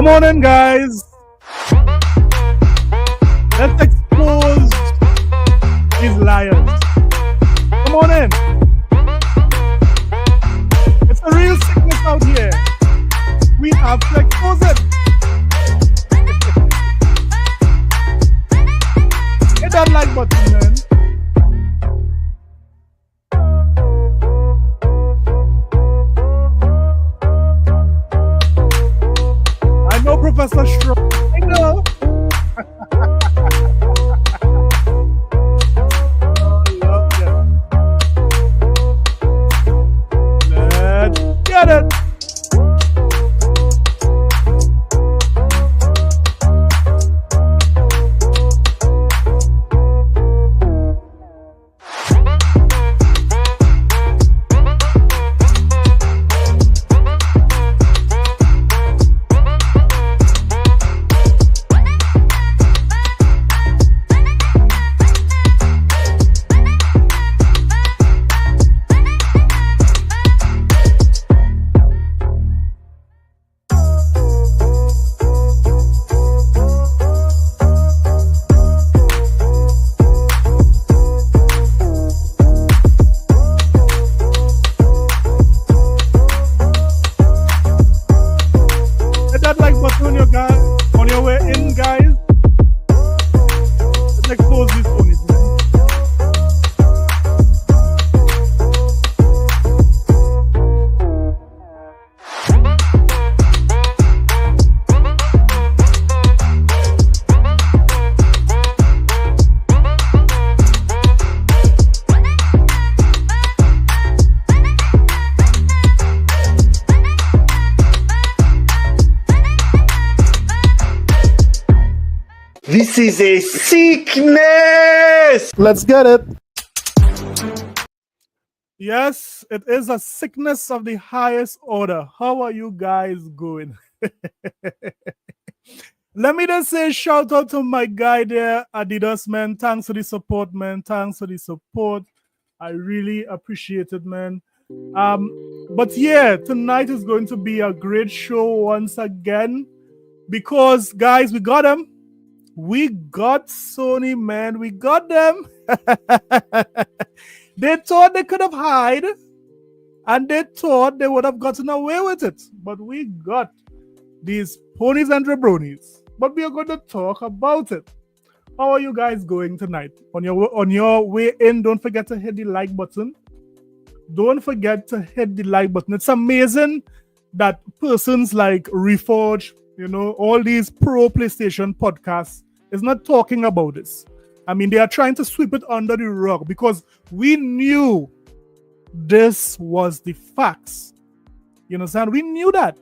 Come on in, guys. Let's expose these liars. Come on in. It's a real sickness out here. We have to expose it. Hit that like button, man. I know Professor Strong. I know. Let's get it. On your way in, guys. Let's expose these ponies, man. This is a sickness! Let's get it. Yes, it is a sickness of the highest order. How are you guys going? Let me just say shout out to my guy there, Adidas, man. Thanks for the support, man. Thanks for the support. I really appreciate it, man. But yeah, tonight is going to be a great show once again because, guys, we got them. We got Sony, man. We got them. They thought they could have hide, and they thought they would have gotten away with it. But we got these ponies and jabronis. But we are going to talk about it. How are you guys going tonight? On your way in, don't forget to hit the like button. Don't forget to hit the like button. It's amazing that persons like Reforge, you know, all these pro PlayStation podcasts is not talking about this. I mean, they are trying to sweep it under the rug because we knew this was the facts. You understand? We knew that.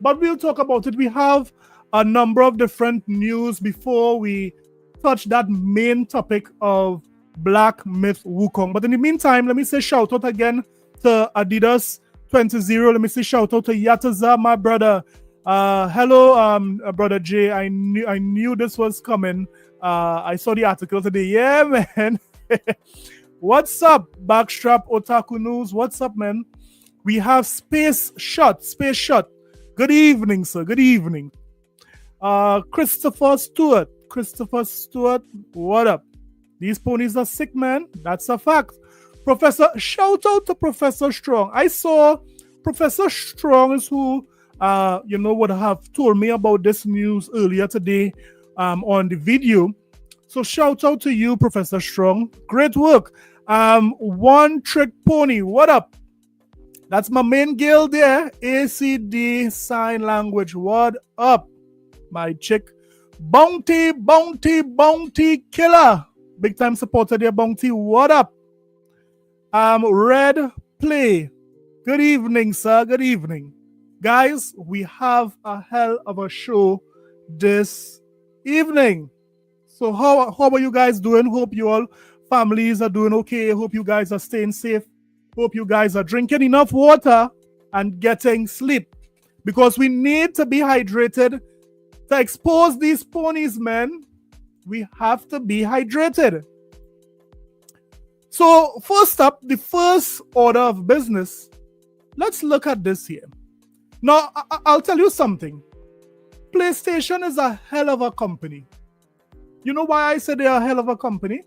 But we'll talk about it. We have a number of different news before we touch that main topic of Black Myth Wukong. But in the meantime, let me say shout out again to Adidas 20. Let me say shout out to Yataza, my brother. Hello, brother Jay. I knew this was coming. I saw the article today. Yeah, man. What's up, Backstrap Otaku News? What's up, man? We have Space Shot. Good evening, sir. Good evening. Christopher Stewart. What up? These ponies are sick, man. That's a fact. Shout out to Professor Strong. I saw Professor Strong is who would have told me about this news earlier today on the video. So shout out to you, Professor Strong. Great work. One Trick Pony, what up? That's my main girl there. ACD Sign Language, what up? My chick. Bounty Killer. Big time supporter there, Bounty. What up? Red Play. Good evening, sir. Good evening. Guys, we have a hell of a show this evening. So how are you guys doing? Hope you all families are doing okay. Hope you guys are staying safe. Hope you guys are drinking enough water and getting sleep. Because we need to be hydrated to expose these ponies, man. We have to be hydrated. So first up, the first order of business. Let's look at this here. Now, I'll tell you something. PlayStation is a hell of a company. You know why I said they're a hell of a company?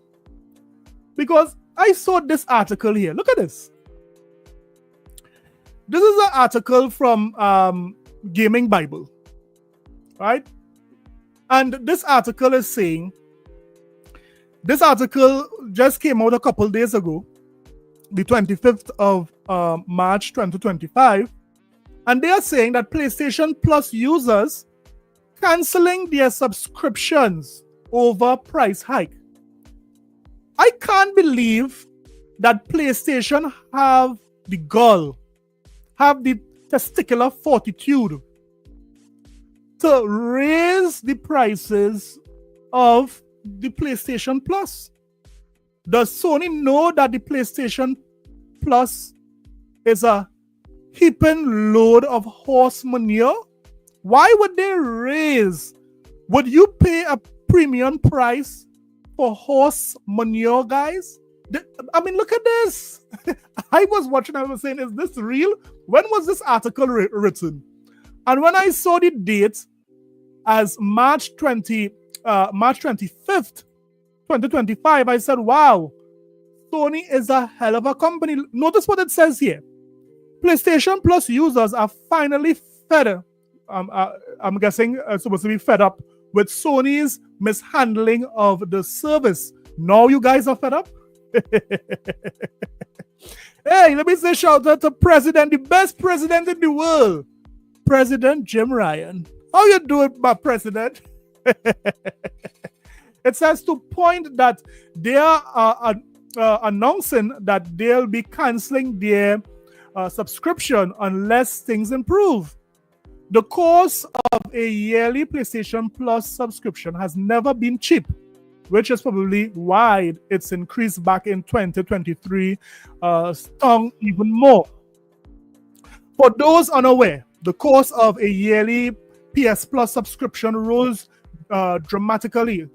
Because I saw this article here. Look at this. This is an article from Gaming Bible, right? And this article is saying, this article just came out a couple days ago, the 25th of March 2025, and they are saying that PlayStation Plus users canceling their subscriptions over price hike. I can't believe that PlayStation have the gall, have the testicular fortitude to raise the prices of the PlayStation Plus. Does Sony know that the PlayStation Plus is a heaping load of horse manure? Why would they raise? Would you pay a premium price for horse manure, guys? I mean, look at this. I was watching, I was saying, is this real? When was this article written? And when I saw the date as March 25th, 2025, I said, wow, Sony is a hell of a company. Notice what it says here. PlayStation Plus users are finally fed. I'm guessing supposed to be fed up with Sony's mishandling of the service. Now you guys are fed up? Hey, let me say shout out to President, the best president in the world, President Jim Ryan. How you doing, my president? It says to point that they are announcing that they'll be canceling their subscription unless things improve. The cost of a yearly PlayStation Plus subscription has never been cheap, which is probably why it's increased back in 2023, stung even more. For those unaware, the cost of a yearly PS Plus subscription rose dramatically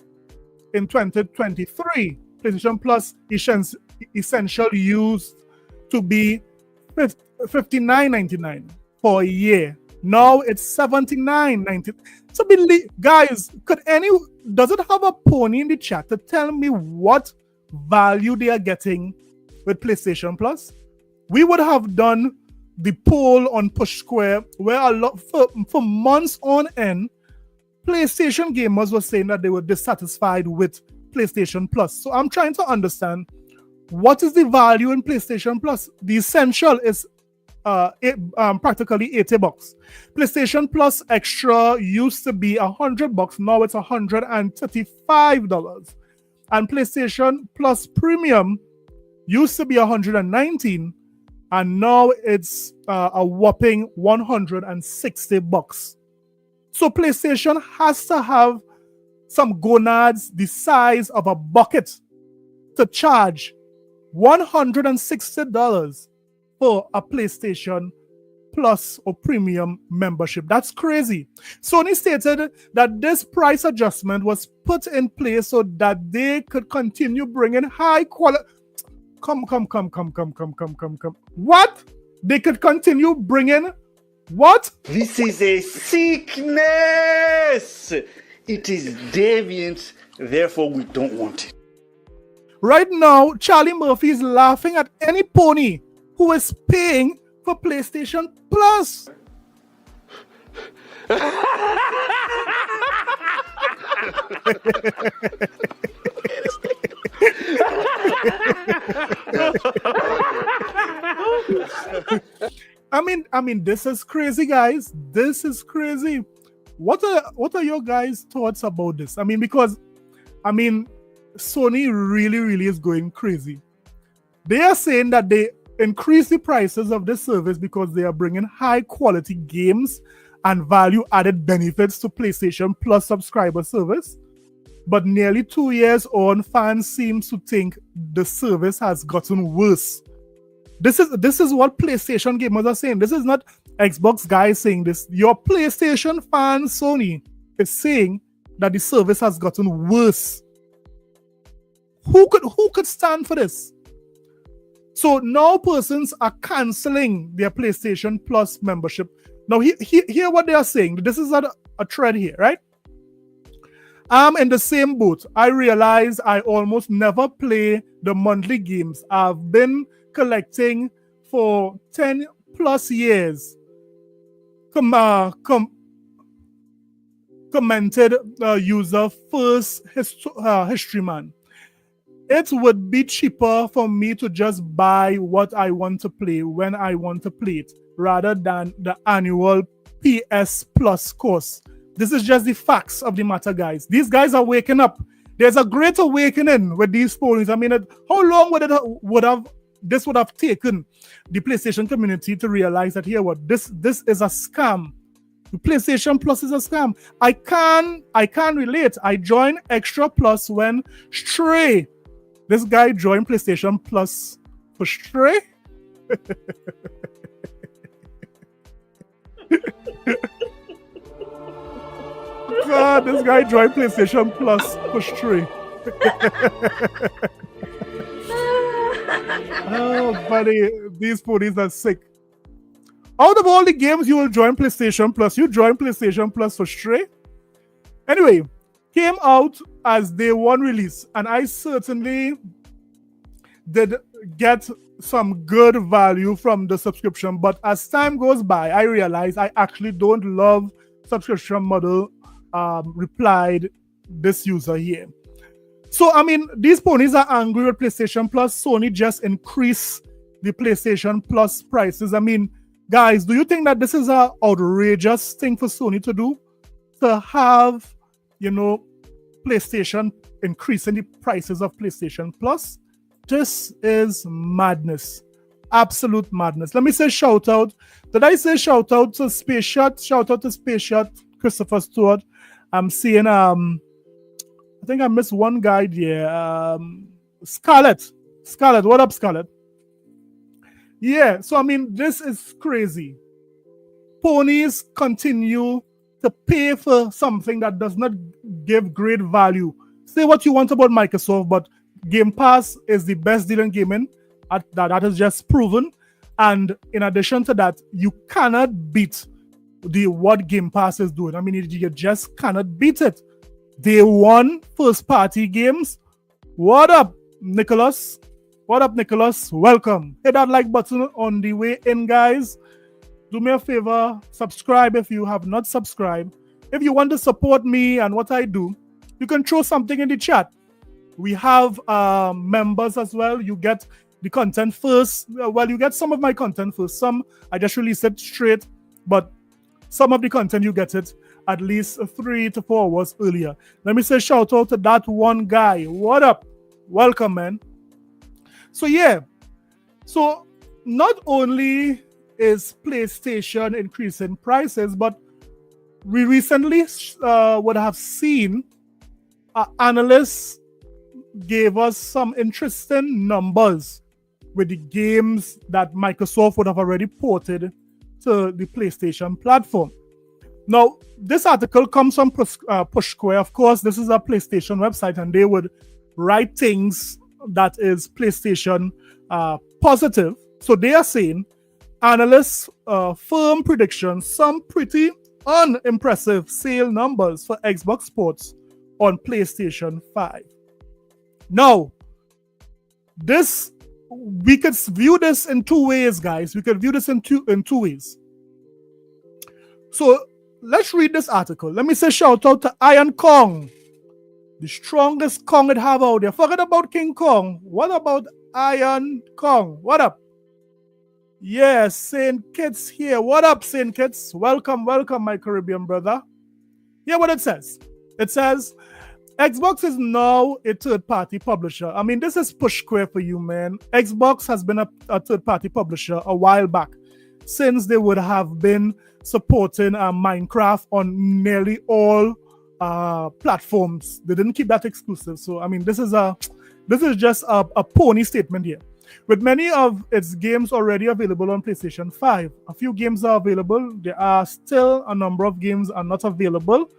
in 2023. PlayStation Plus Essential used to be $59.99 for a year. Now it's $79.99. So, guys, does it have a pony in the chat to tell me what value they are getting with PlayStation Plus? We would have done the poll on Push Square where a lot for months on end, PlayStation gamers were saying that they were dissatisfied with PlayStation Plus. So I'm trying to understand what is the value in PlayStation Plus. The Essential is practically $80. PlayStation Plus Extra used to be $100. Now it's $135. And PlayStation Plus Premium used to be $119, and now it's a whopping $160. So PlayStation has to have some gonads the size of a bucket to charge $160 for a PlayStation Plus or Premium membership. That's crazy. Sony stated that this price adjustment was put in place so that they could continue bringing high quality. Come. What? They could continue bringing what? This is a sickness. It is deviant, therefore we don't want it. Right now, Charlie Murphy is laughing at any pony who is paying for PlayStation Plus. I mean, this is crazy, guys. This is crazy. What are your guys' thoughts about this? I mean, because Sony really is going crazy. They are saying that they increase the prices of this service because they are bringing high quality games and value added benefits to PlayStation Plus subscriber service. But nearly 2 years on, fans seem to think the service has gotten worse. This is what PlayStation gamers are saying. This is not Xbox guys saying this. Your PlayStation fan, Sony, is saying that the service has gotten worse. Who could stand for this? So now persons are canceling their PlayStation Plus membership Now, hear what they are saying. This is a thread here, right? I'm in the same boat. I realize I almost never play the monthly games. I've been collecting for 10 plus years. Commented user first history man. It would be cheaper for me to just buy what I want to play when I want to play it rather than the annual PS Plus course. This is just the facts of the matter, guys. These guys are waking up. There's a great awakening with these ponies. I mean, how long this would have taken the PlayStation community to realize that this is a scam. The PlayStation Plus is a scam. I can't relate. I joined Extra Plus when Stray. This guy joined PlayStation Plus for Stray. God, this guy joined PlayStation Plus for Stray. Oh, buddy, these ponies are sick. Out of all the games you will join PlayStation Plus, you join PlayStation Plus for Stray. Anyway, came out as day one release, and I certainly did get some good value from the subscription. But as time goes by, I realized I actually don't love subscription model. Replied this user here. So, I mean, these ponies are angry with PlayStation Plus. Sony just increased the PlayStation Plus prices. I mean, guys, do you think that this is an outrageous thing for Sony to do? To have, PlayStation increasing the prices of PlayStation Plus? This is madness. Absolute madness. Let me say shout out. Did I say shout out to Space Shot? Shout out to Space Shot, Christopher Stewart. I'm seeing, I think I missed one guy here. Scarlett, what up, Scarlett? Yeah, so I mean, this is crazy. Ponies continue to pay for something that does not give great value. Say what you want about Microsoft, but Game Pass is the best deal in gaming. That is just proven. And in addition to that, you cannot beat what Game Pass is doing. I mean, you just cannot beat it. Day one, first party games. What up, Nicholas? What up, Nicholas? Welcome. Hit that like button on the way in, guys. Do me a favor, subscribe if you have not subscribed. If you want to support me and what I do, you can throw something in the chat. We have members as well. You get the content first. Well, you get some of my content first. Some I just release it straight, but some of the content you get it at least 3 to 4 hours earlier. Let me say shout out to that one guy. What up? Welcome, man. So yeah, so not only is PlayStation increasing prices, but we recently would have seen analysts gave us some interesting numbers with the games that Microsoft would have already ported to the PlayStation platform. Now, this article comes from Push Square. Of course, this is a PlayStation website, and they would write things that is PlayStation positive. So they are saying analysts' firm predictions, some pretty unimpressive sale numbers for Xbox Sports on PlayStation 5. Now, we could view this in two ways, guys. We could view this in two ways. So let's read this article. Let me say shout out to Iron Kong, the strongest Kong it have out there. Forget about King Kong. What about Iron Kong? What up? Yes, Saint Kitts here. What up, Saint Kitts? Welcome, my Caribbean brother. Hear what it says. It says, Xbox is now a third-party publisher. I mean, this is Push Square for you, man. Xbox has been a third-party publisher a while back, since they would have been supporting Minecraft on nearly all platforms. They didn't keep that exclusive. So, I mean, this is just a pony statement here. With many of its games already available on PlayStation 5, a few games are available. There are still a number of games are not available.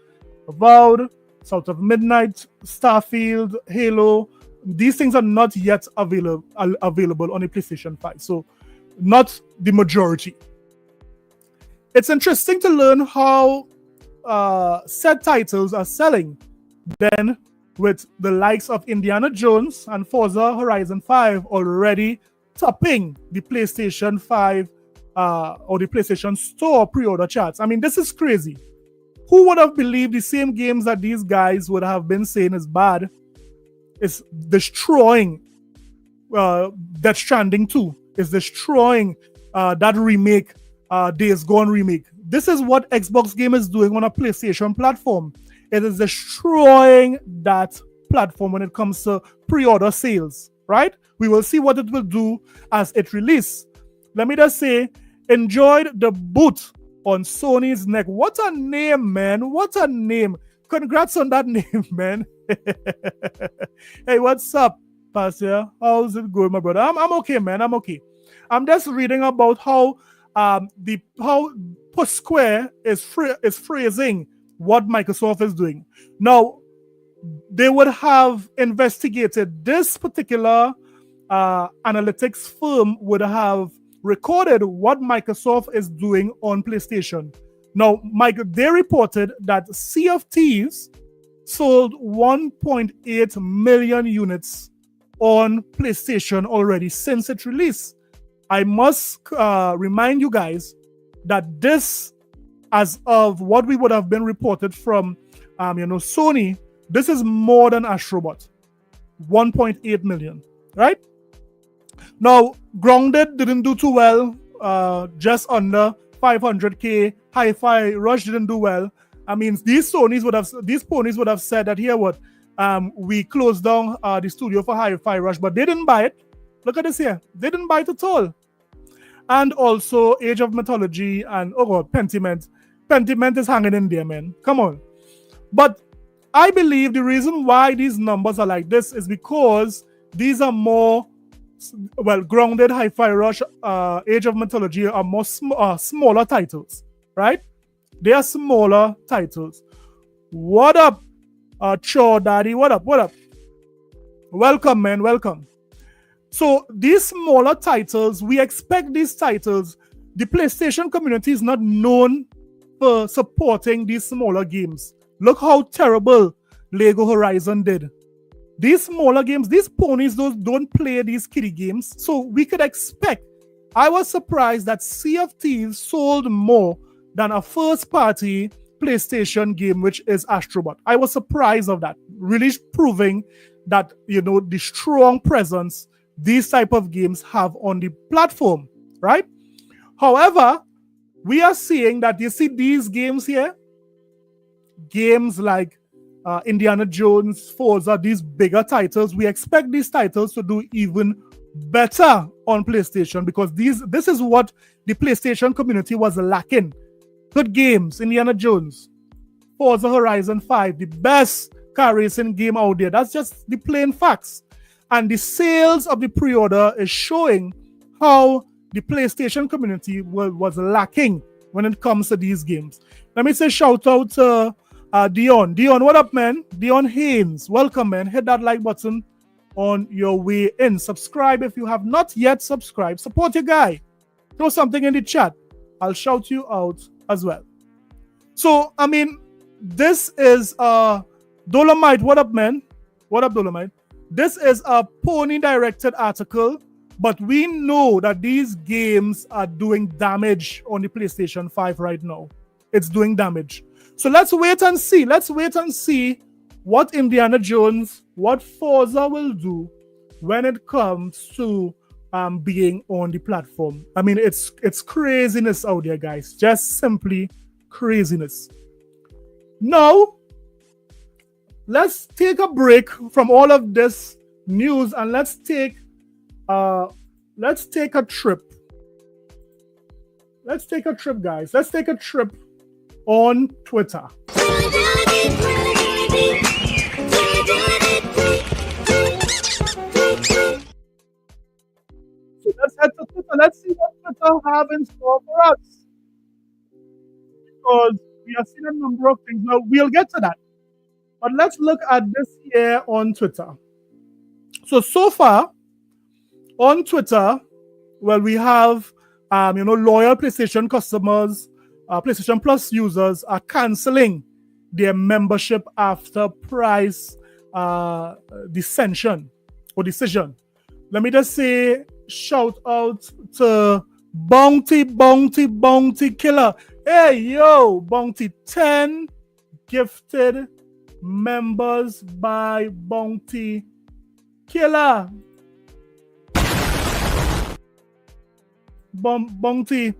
Avowed, South of Midnight, Starfield, Halo. These things are not yet available on a PlayStation 5. So not the majority. It's interesting to learn how said titles are selling. Then, with the likes of Indiana Jones and Forza Horizon 5 already topping the PlayStation 5 or the PlayStation Store pre-order charts. I mean, this is crazy. Who would have believed the same games that these guys would have been saying is bad is destroying Death Stranding 2, is destroying that remake, Days Gone remake. This is what Xbox Game is doing on a PlayStation platform. It is destroying that platform when it comes to pre-order sales, right? We will see what it will do as it releases. Let me just say, enjoyed the boot on Sony's neck. What a name, man. What a name. Congrats on that name, man. Hey, what's up, Pastor? How's it going, my brother? I'm okay, man. I'm okay. I'm just reading about how Square is phrasing what Microsoft is doing. Now, they would have investigated this particular analytics firm would have recorded what Microsoft is doing on PlayStation. Now, they reported that Sea of Thieves sold 1.8 million units on PlayStation already since its release. I must remind you guys that this, as of what we would have been reported from, Sony, this is more than Astrobot. 1.8 million, right? Now, Grounded didn't do too well, just under 500k. Hi-Fi Rush didn't do well. I mean, these ponies would have said that here what we closed down the studio for Hi-Fi Rush, but they didn't buy it. Look at this here. They didn't buy it at all. And also Age of Mythology and Pentiment. Pentiment is hanging in there, man. Come on. But I believe the reason why these numbers are like this is because these are more Grounded, Hi-Fi Rush, Age of Mythology are more smaller titles, right? They are smaller titles. What up, Cho Daddy? What up? What up? Welcome, man. Welcome. So these smaller titles, we expect these titles. The PlayStation community is not known for supporting these smaller games. Look how terrible Lego Horizon did. These smaller games, these ponies don't play these kiddie games. So we could expect. I was surprised that Sea of Thieves sold more than a first-party PlayStation game, which is Astrobot. I was surprised of that. Really proving that, the strong presence these type of games have on the platform, right? However, we are seeing that you see these games here, games like Indiana Jones, Forza, these bigger titles, we expect these titles to do even better on PlayStation because this is what the PlayStation community was lacking. Good games, Indiana Jones, Forza Horizon 5, the best car racing game out there. That's just the plain facts. And the sales of the pre-order is showing how the PlayStation community was lacking when it comes to these games. Let me say shout out to Dion. Dion, what up, man? Dion Haynes, welcome, man. Hit that like button on your way in. Subscribe if you have not yet subscribed. Support your guy. Throw something in the chat. I'll shout you out as well. So, I mean, this is Dolomite. What up, man? What up, Dolomite? This is a pony-directed article, but we know that these games are doing damage on the PlayStation 5 right now. It's doing damage. So let's wait and see. Let's wait and see what Indiana Jones, what Forza will do when it comes to being on the platform. I mean, it's craziness out there, guys. Just simply craziness. Now, let's take a break from all of this news and let's take a trip. Let's take a trip, guys. Let's take a trip on Twitter. So let's head to Twitter. Let's see what Twitter have in store for us. Because we are seeing a number of things. Now, we'll get to that. But let's look at this here on Twitter. So far, on Twitter, well, we have, loyal PlayStation customers PlayStation Plus users are canceling their membership after price decision. Let me just say, shout out to Bounty Killer. Hey, yo, Bounty 10 gifted members by Bounty Killer. Bounty.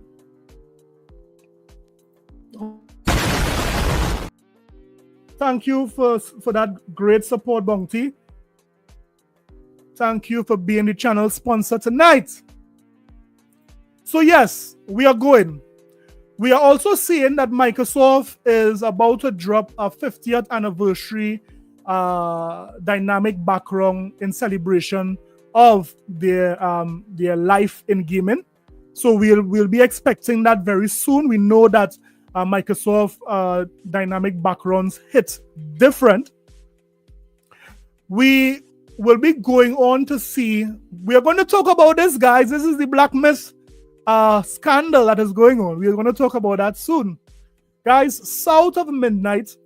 Thank you for that great support, Bounty. Thank you for being the channel sponsor tonight. So yes, we are going. We are also seeing that Microsoft is about to drop a 50th anniversary dynamic background in celebration of their life in gaming. So we'll be expecting that very soon. We know that Microsoft dynamic backgrounds hit different. We will be going on to see. We are going to talk about this, guys. This is the Black Myth scandal that is going on. We are going to talk about that soon. Guys, South of Midnight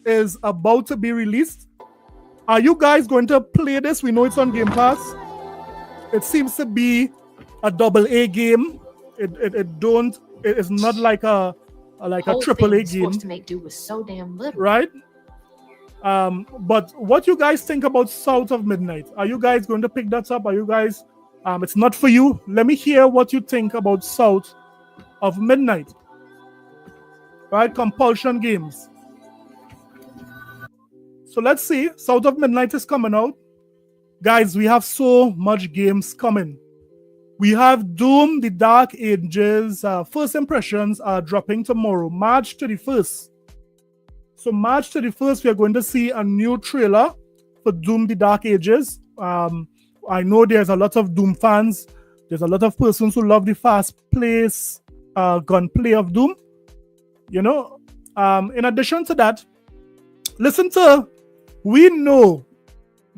is about to be released. Are you guys going to play this? We know it's on Game Pass. It seems to be a AA game. It's not like a AAA game. To make do with so damn little. Right? But what you guys think about South of Midnight? Are you guys going to pick that up? Are you guys it's not for you? Let me hear what you think about South of Midnight. Right? Compulsion games. So let's see. South of Midnight is coming out. Guys, we have so much games coming. We have Doom, The Dark Ages. First impressions are dropping tomorrow, March 31st. So March 31st, we are going to see a new trailer for Doom, The Dark Ages. I know there's a lot of Doom fans. There's a lot of persons who love the fast-paced gunplay of Doom. You know, in addition to that, we know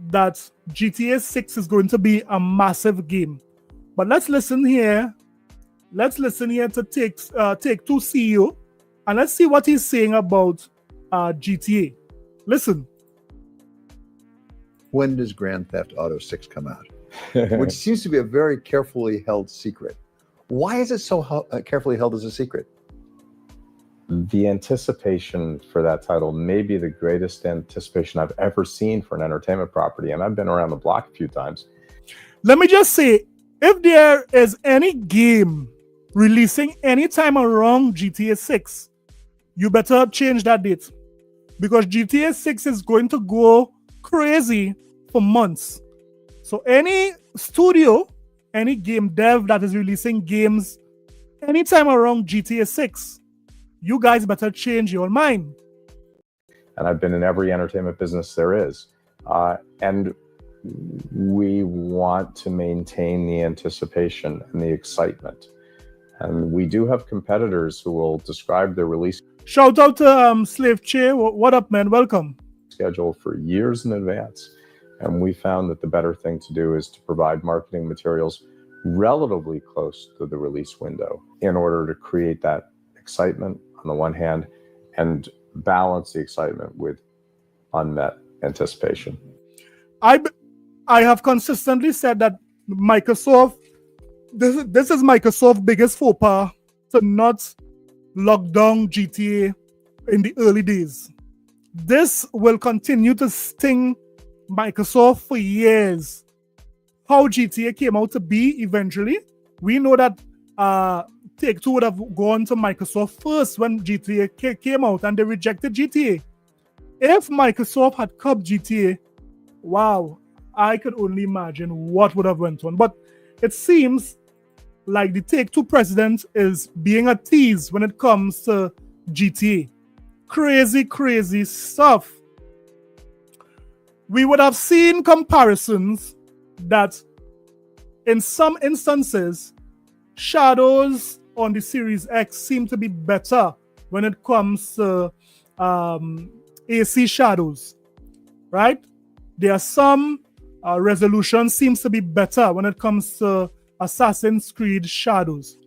that GTA 6 is going to be a massive game. But let's listen here. Let's listen here to Take-Two CEO, and let's see what he's saying about GTA. Listen. When does Grand Theft Auto 6 come out? Which seems to be a very carefully held secret. Why is it so carefully held as a secret? The anticipation for that title may be the greatest anticipation I've ever seen for an entertainment property, and I've been around the block a few times. Let me just say, if there is any game releasing anytime around GTA 6, you better change that date, because GTA 6 is going to go crazy for months. So any studio, any game dev that is releasing games anytime around GTA 6, you guys better change your mind. And I've been in every entertainment business there is. And we want to maintain the anticipation and the excitement. And we do have competitors who will describe their release Shout out to Slave Che. What up, man? Welcome. Schedule for years in advance. And we found that the better thing to do is to provide marketing materials relatively close to the release window in order to create that excitement on the one hand and balance the excitement with unmet anticipation. I have consistently said that Microsoft, this is Microsoft's biggest faux pas, to not lock down GTA in the early days. This will continue to sting Microsoft for years. How GTA came out to be eventually, we know that Take-Two would have gone to Microsoft first when GTA came out, and they rejected GTA. If Microsoft had cubbed GTA, wow, I could only imagine what would have went on. But it seems like the Take-Two president is being a tease when it comes to GTA. Crazy, crazy stuff. We would have seen comparisons that in some instances, shadows on the Series X seem to be better when it comes to AC shadows, right? There are some resolution seems to be better when it comes to Assassin's Creed shadows.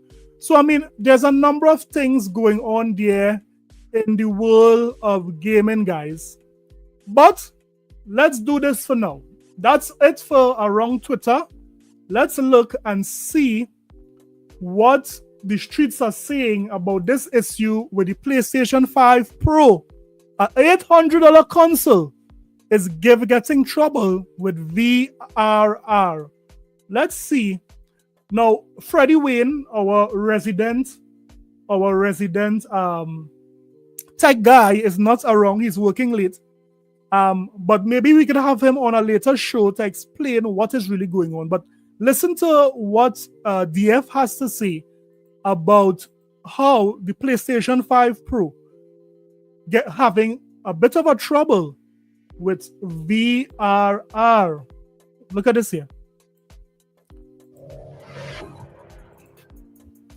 So, I mean, there's a number of things going on there in the world of gaming, guys. But let's do this for now. That's it for around Twitter. Let's look and see what the streets are saying about this issue with the PlayStation 5 Pro. An $800 console is getting trouble with VRR. Let's see. Now, Freddie Wayne, our resident tech guy, is not around. He's working late. But maybe we could have him on a later show to explain what is really going on. But listen to what DF has to say about how the PlayStation 5 Pro having a bit of a trouble with VRR. Look at this here.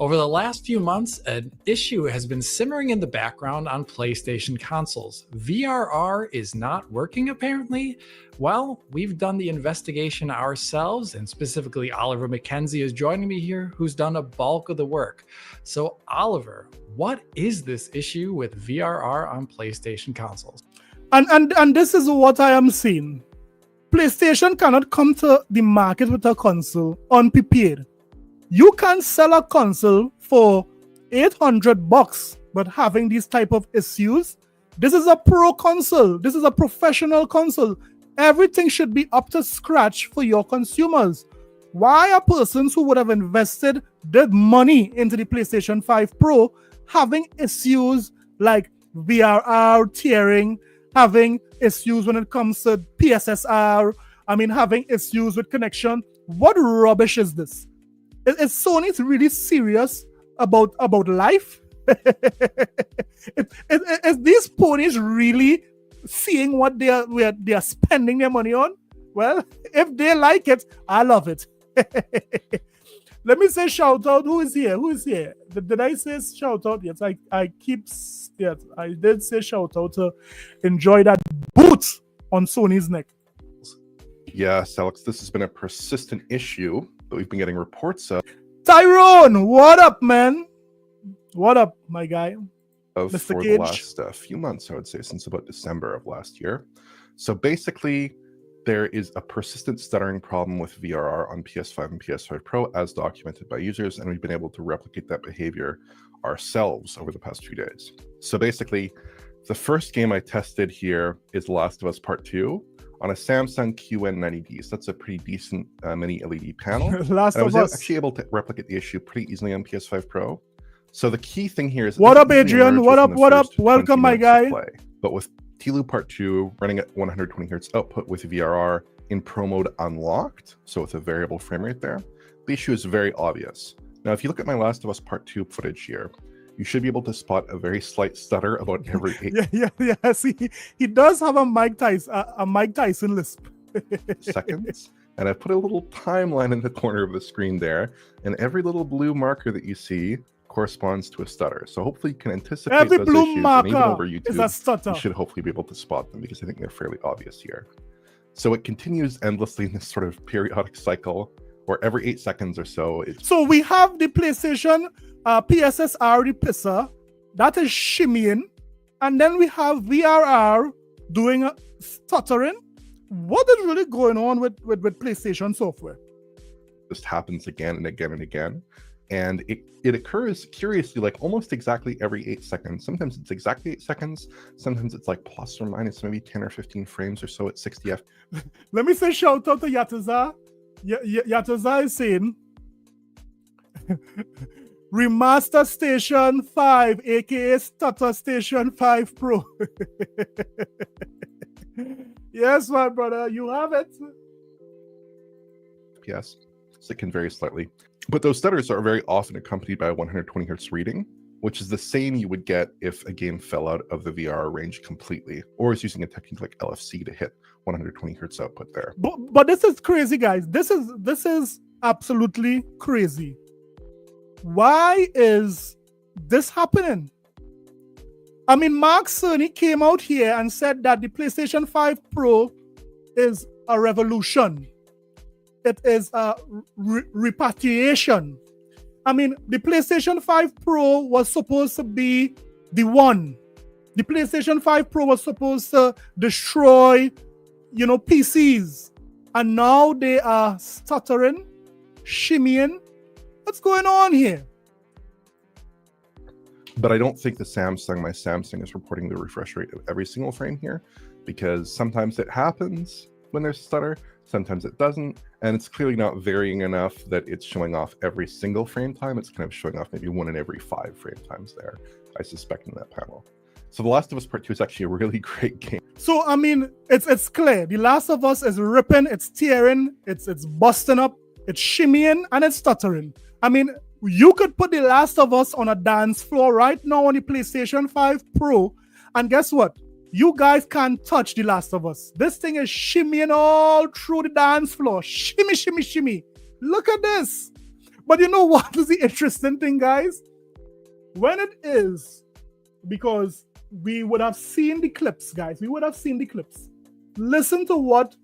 Over the last few months, an issue has been simmering in the background on PlayStation consoles. VRR is not working, apparently. Well, we've done the investigation ourselves, and specifically Oliver McKenzie is joining me here, who's done a bulk of the work. So, Oliver, what is this issue with VRR on PlayStation consoles? And this is what I am seeing. PlayStation cannot come to the market with a console unprepared. You can sell a console for $800, but having these type of issues, this is a pro console. This is a professional console. Everything should be up to scratch for your consumers. Why are persons who would have invested their money into the PlayStation 5 Pro having issues like VRR tearing, having issues when it comes to PSSR, having issues with connection? What rubbish is this? Is Sony really serious about life? Is these ponies really seeing what they are spending their money on? Well, if they like it, I love it. Let me say shout out. Who is here? Did I say shout out? Yes, I did say shout out to enjoy that boot on Sony's neck. Yes, Alex, this has been a persistent issue that we've been getting reports of. Tyrone, what up, man? What up, my guy? Mr. For Cage. the last few months, I would say, since about December of last year. So basically, there is a persistent stuttering problem with VRR on PS5 and PS5 Pro, as documented by users, and we've been able to replicate that behavior ourselves over the past few days. So basically, the first game I tested here is Last of Us Part 2 on a Samsung QN90D. So that's a pretty decent mini LED panel. Last and I of was Us. actually able to replicate the issue pretty easily on PS5 Pro. So the key thing here is... What up, Adrian? What up? Welcome, my guy. But with TLU Part 2 running at 120 Hz output with VRR in Pro mode unlocked, so with a variable frame rate there, the issue is very obvious. Now, if you look at my Last of Us Part 2 footage here, you should be able to spot a very slight stutter about every 8 Yeah. See, he does have a Mike Tyson lisp. seconds. And I put a little timeline in the corner of the screen there, and every little blue marker that you see corresponds to a stutter. So hopefully you can anticipate Every those blue issues, marker and even over is a YouTube, stutter. you should hopefully be able to spot them because I think they're fairly obvious here. So it continues endlessly in this sort of periodic cycle, where every 8 seconds or so, So we have the PlayStation PSSR, the pisser, that is shimmying, and then we have VRR doing stuttering. What is really going on with PlayStation software? just happens again and again and again. And it occurs curiously, like almost exactly every 8 seconds. Sometimes it's exactly 8 seconds. Sometimes it's like plus or minus maybe 10 or 15 frames or so at 60 F. Let me say shout out to Yataza. Yataza is saying, Remaster Station 5, aka Stutter Station 5 Pro. Yes, my brother, you have it. FPS, so it can vary slightly. But those stutters are very often accompanied by a 120 hertz reading, which is the same you would get if a game fell out of the VR range completely, or is using a technique like LFC to hit 120 hertz output there. But this is crazy, guys. This is absolutely crazy. Why is this happening? I mean, Mark Cerny came out here and said that the PlayStation 5 Pro is a revolution. It is a repatriation. I mean, the PlayStation 5 Pro was supposed to be the one. The PlayStation 5 Pro was supposed to destroy, PCs. And now they are stuttering, shimmying. What's going on here? But I don't think my Samsung is reporting the refresh rate of every single frame here, because sometimes it happens when there's stutter, sometimes it doesn't, and it's clearly not varying enough that it's showing off every single frame time. It's kind of showing off maybe 1 in every 5 frame times there, I suspect, in that panel. So The Last of Us Part 2 is actually a really great game. So, I mean, it's clear. The Last of Us is ripping, it's tearing, it's busting up, it's shimmying, and it's stuttering. I mean, you could put The Last of Us on a dance floor right now on the PlayStation 5 Pro, and guess what? You guys can't touch The Last of Us. This thing is shimmying all through the dance floor. Shimmy, shimmy, shimmy. Look at this. But you know what is the interesting thing, guys? When it is, because we would have seen the clips, guys. We would have seen the clips. Listen to what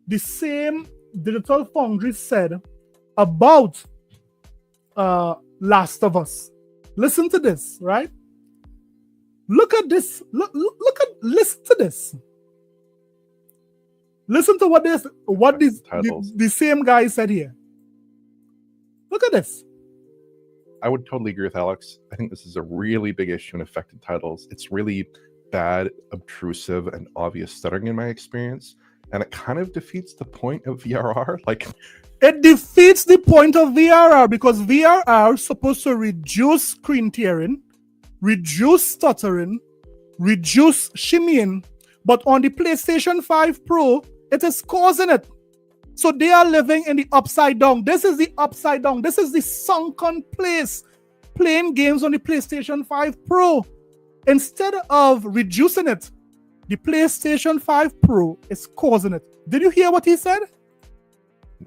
the same Digital Foundry said about Last of Us. Listen to this, right? Look at this. Listen to this. Listen to what the same guy said here. Look at this. I would totally agree with Alex. I think this is a really big issue in affected titles. It's really bad, obtrusive, and obvious stuttering in my experience. And it kind of defeats the point of VRR. It defeats the point of VRR because VRR is supposed to reduce screen tearing, reduce stuttering, reduce shimmying. But on the PlayStation 5 Pro, it is causing it. So they are living in the upside down. This is the upside down. This is the sunken place. Playing games on the PlayStation 5 Pro. Instead of reducing it, the PlayStation 5 Pro is causing it. Did you hear what he said?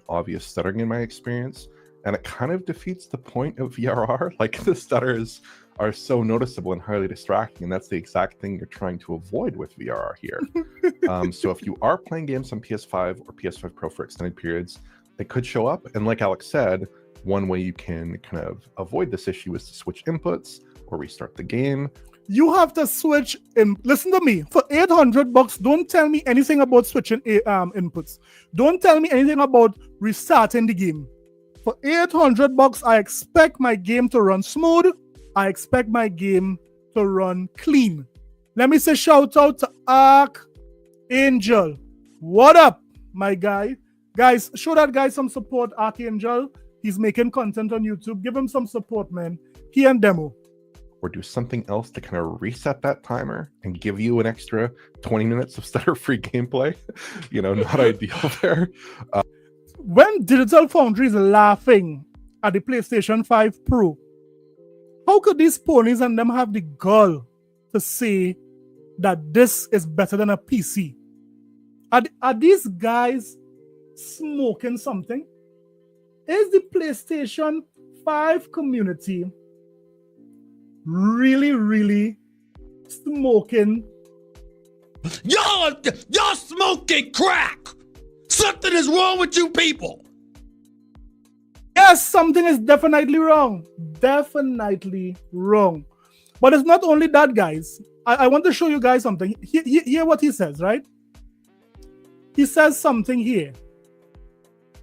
Obvious stuttering in my experience. And it kind of defeats the point of VRR. The stutters are so noticeable and highly distracting, and that's the exact thing you're trying to avoid with VRR here. So if you are playing games on PS5 or PS5 Pro for extended periods, it could show up. And like Alex said, one way you can kind of avoid this issue is to switch inputs or restart the game. You have to switch. Listen to me. For $800, don't tell me anything about switching inputs. Don't tell me anything about restarting the game. For $800, I expect my game to run smooth. I expect my game to run clean. Let me say shout out to Archangel. What up, my guy? Guys, show that guy some support, Archangel. He's making content on YouTube. Give him some support, man. He and Demo. Or do something else to kind of reset that timer and give you an extra 20 minutes of stutter-free gameplay. Not ideal there. When Digital Foundry is laughing at the PlayStation 5 Pro, how could these ponies and them have the gall to say that this is better than a PC? Are these guys smoking something? Is the PlayStation 5 community really, really smoking? Y'all smoking crack! Something is wrong with you people! Yes, something is definitely wrong. Definitely wrong. But it's not only that, guys. I want to show you guys something. Hear what he says, right? He says something here.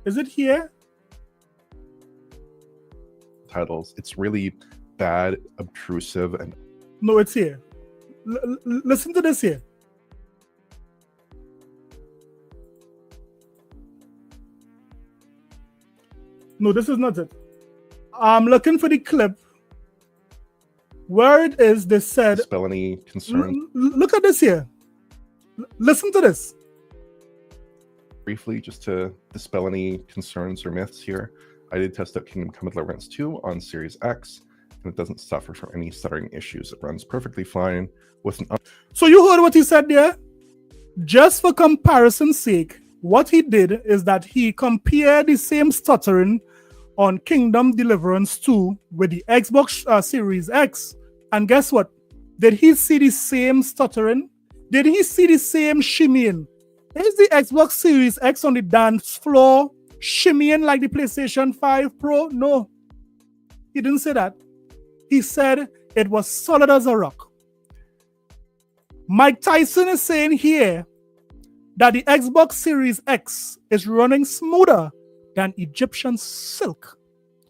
Is it here? Titles. It's really bad, obtrusive, and... No, it's here. Listen to this here. No, this is not it. I'm looking for the clip where it is. They said, dispel any concern. Look at this here. Listen to this. Briefly, just to dispel any concerns or myths here, I did test out Kingdom Come Deliverance 2 on Series X, and it doesn't suffer from any stuttering issues. It runs perfectly fine with an... So you heard what he said there? Just for comparison's sake, what he did is that he compared the same stuttering on Kingdom Deliverance 2 with the Xbox Series X. And guess what? Did he see the same stuttering? Did he see the same shimmying? Is the Xbox Series X on the dance floor shimmying like the PlayStation 5 Pro? No. He didn't say that. He said it was solid as a rock. Mike Tyson is saying here that the Xbox Series X is running smoother than Egyptian silk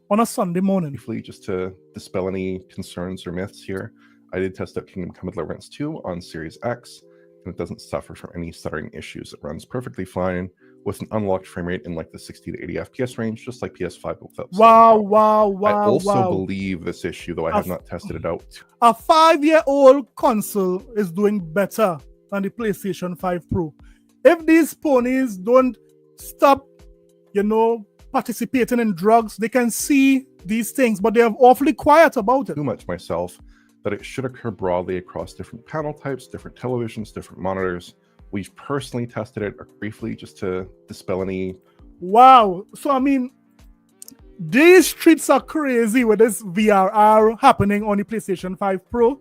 on a Sunday morning. Briefly, just to dispel any concerns or myths here, I did test out Kingdom Come Deliverance 2 on Series X, and it doesn't suffer from any stuttering issues. It runs perfectly fine with an unlocked frame rate in like the 60 to 80 FPS range, just like PS5 without Wow. I also believe this issue, though I have not tested it out. A 5-year-old console is doing better than the PlayStation 5 Pro. If these ponies don't stop, participating in drugs, they can see these things, but they're awfully quiet about it. Too much myself that it should occur broadly across different panel types, different televisions, different monitors. We've personally tested it briefly just to dispel any. Wow. So, I mean, these streets are crazy with this VRR happening on the PlayStation 5 Pro.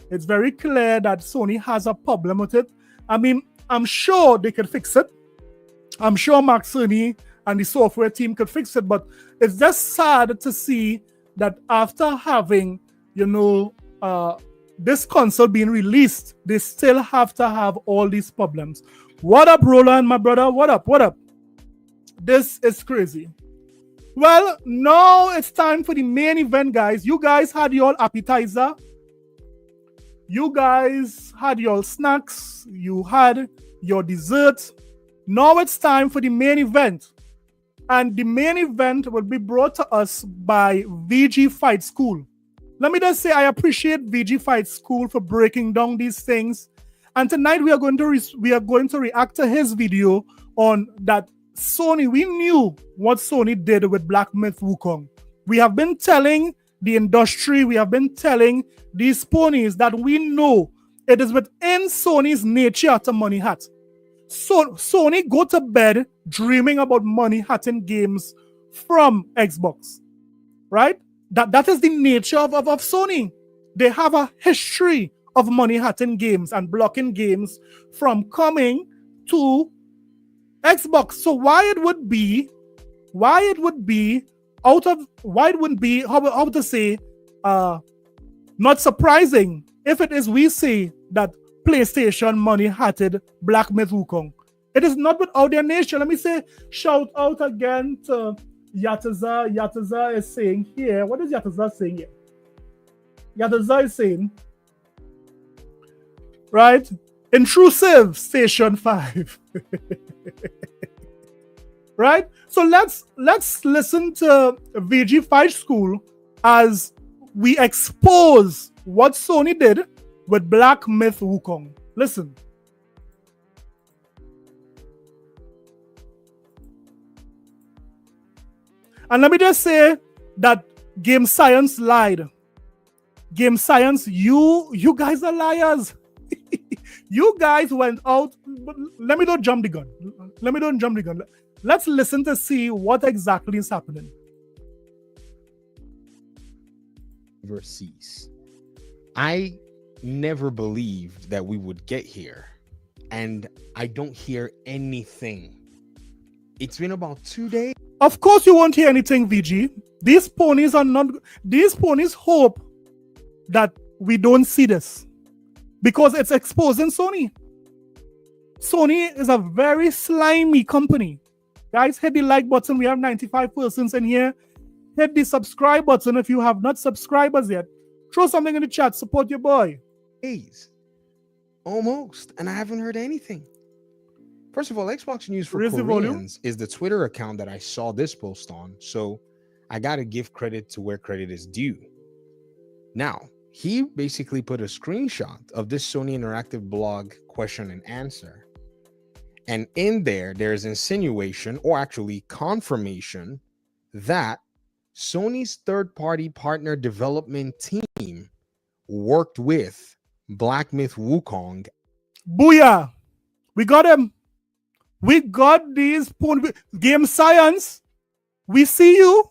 It's very clear that Sony has a problem with it. I mean, I'm sure they could fix it. I'm sure Mark Cerny and the software team could fix it, but it's just sad to see that after having, this console being released, they still have to have all these problems. What up, Roland, my brother? What up? This is crazy. Well, now it's time for the main event, guys. You guys had your appetizer. You guys had your snacks. You had your dessert. Now it's time for the main event. And the main event will be brought to us by VG Fight School. Let me just say I appreciate VG Fight School for breaking down these things. And tonight we are going to react to his video on that Sony. We knew what Sony did with Black Myth Wukong. We have been telling the industry, we have been telling these ponies that we know it is within Sony's nature to money hat. So Sony go to bed dreaming about money hatting games from Xbox, right? That is the nature of Sony. They have a history of money hatting games and blocking games from coming to Xbox. So why it would be not surprising if it is we say that PlayStation money hatted Black Myth Wukong. It is not without their nature. Let me say shout out again to Yataza. Yataza is saying here. What is Yataza saying here? Yataza is saying, right? Intrusive Station 5. Right? So let's listen to VG Fight School as we expose what Sony did with Black Myth Wukong. Listen. And let me just say that Game Science lied. Game Science, you guys are liars. You guys went out. Let me don't jump the gun. Let's listen to see what exactly is happening. Overseas. I never believed that we would get here, and I don't hear anything. It's been about 2 days. Of course you won't hear anything, VG. These ponies hope that we don't see this because it's exposing Sony. Sony is a very slimy company. Guys, hit the like button. We have 95 persons in here. Hit the subscribe button if you have not subscribed us yet. Throw something in the chat. Support your boy. Days. Almost. And I haven't heard anything. First of all, Xbox News for Koreans is the Twitter account that I saw this post on. So I got to give credit to where credit is due. Now, he basically put a screenshot of this Sony Interactive blog question and answer. And in there's insinuation, or actually confirmation, that Sony's third-party partner development team worked with Black Myth Wukong. Booyah! We got him. We got these Game Science. We see you.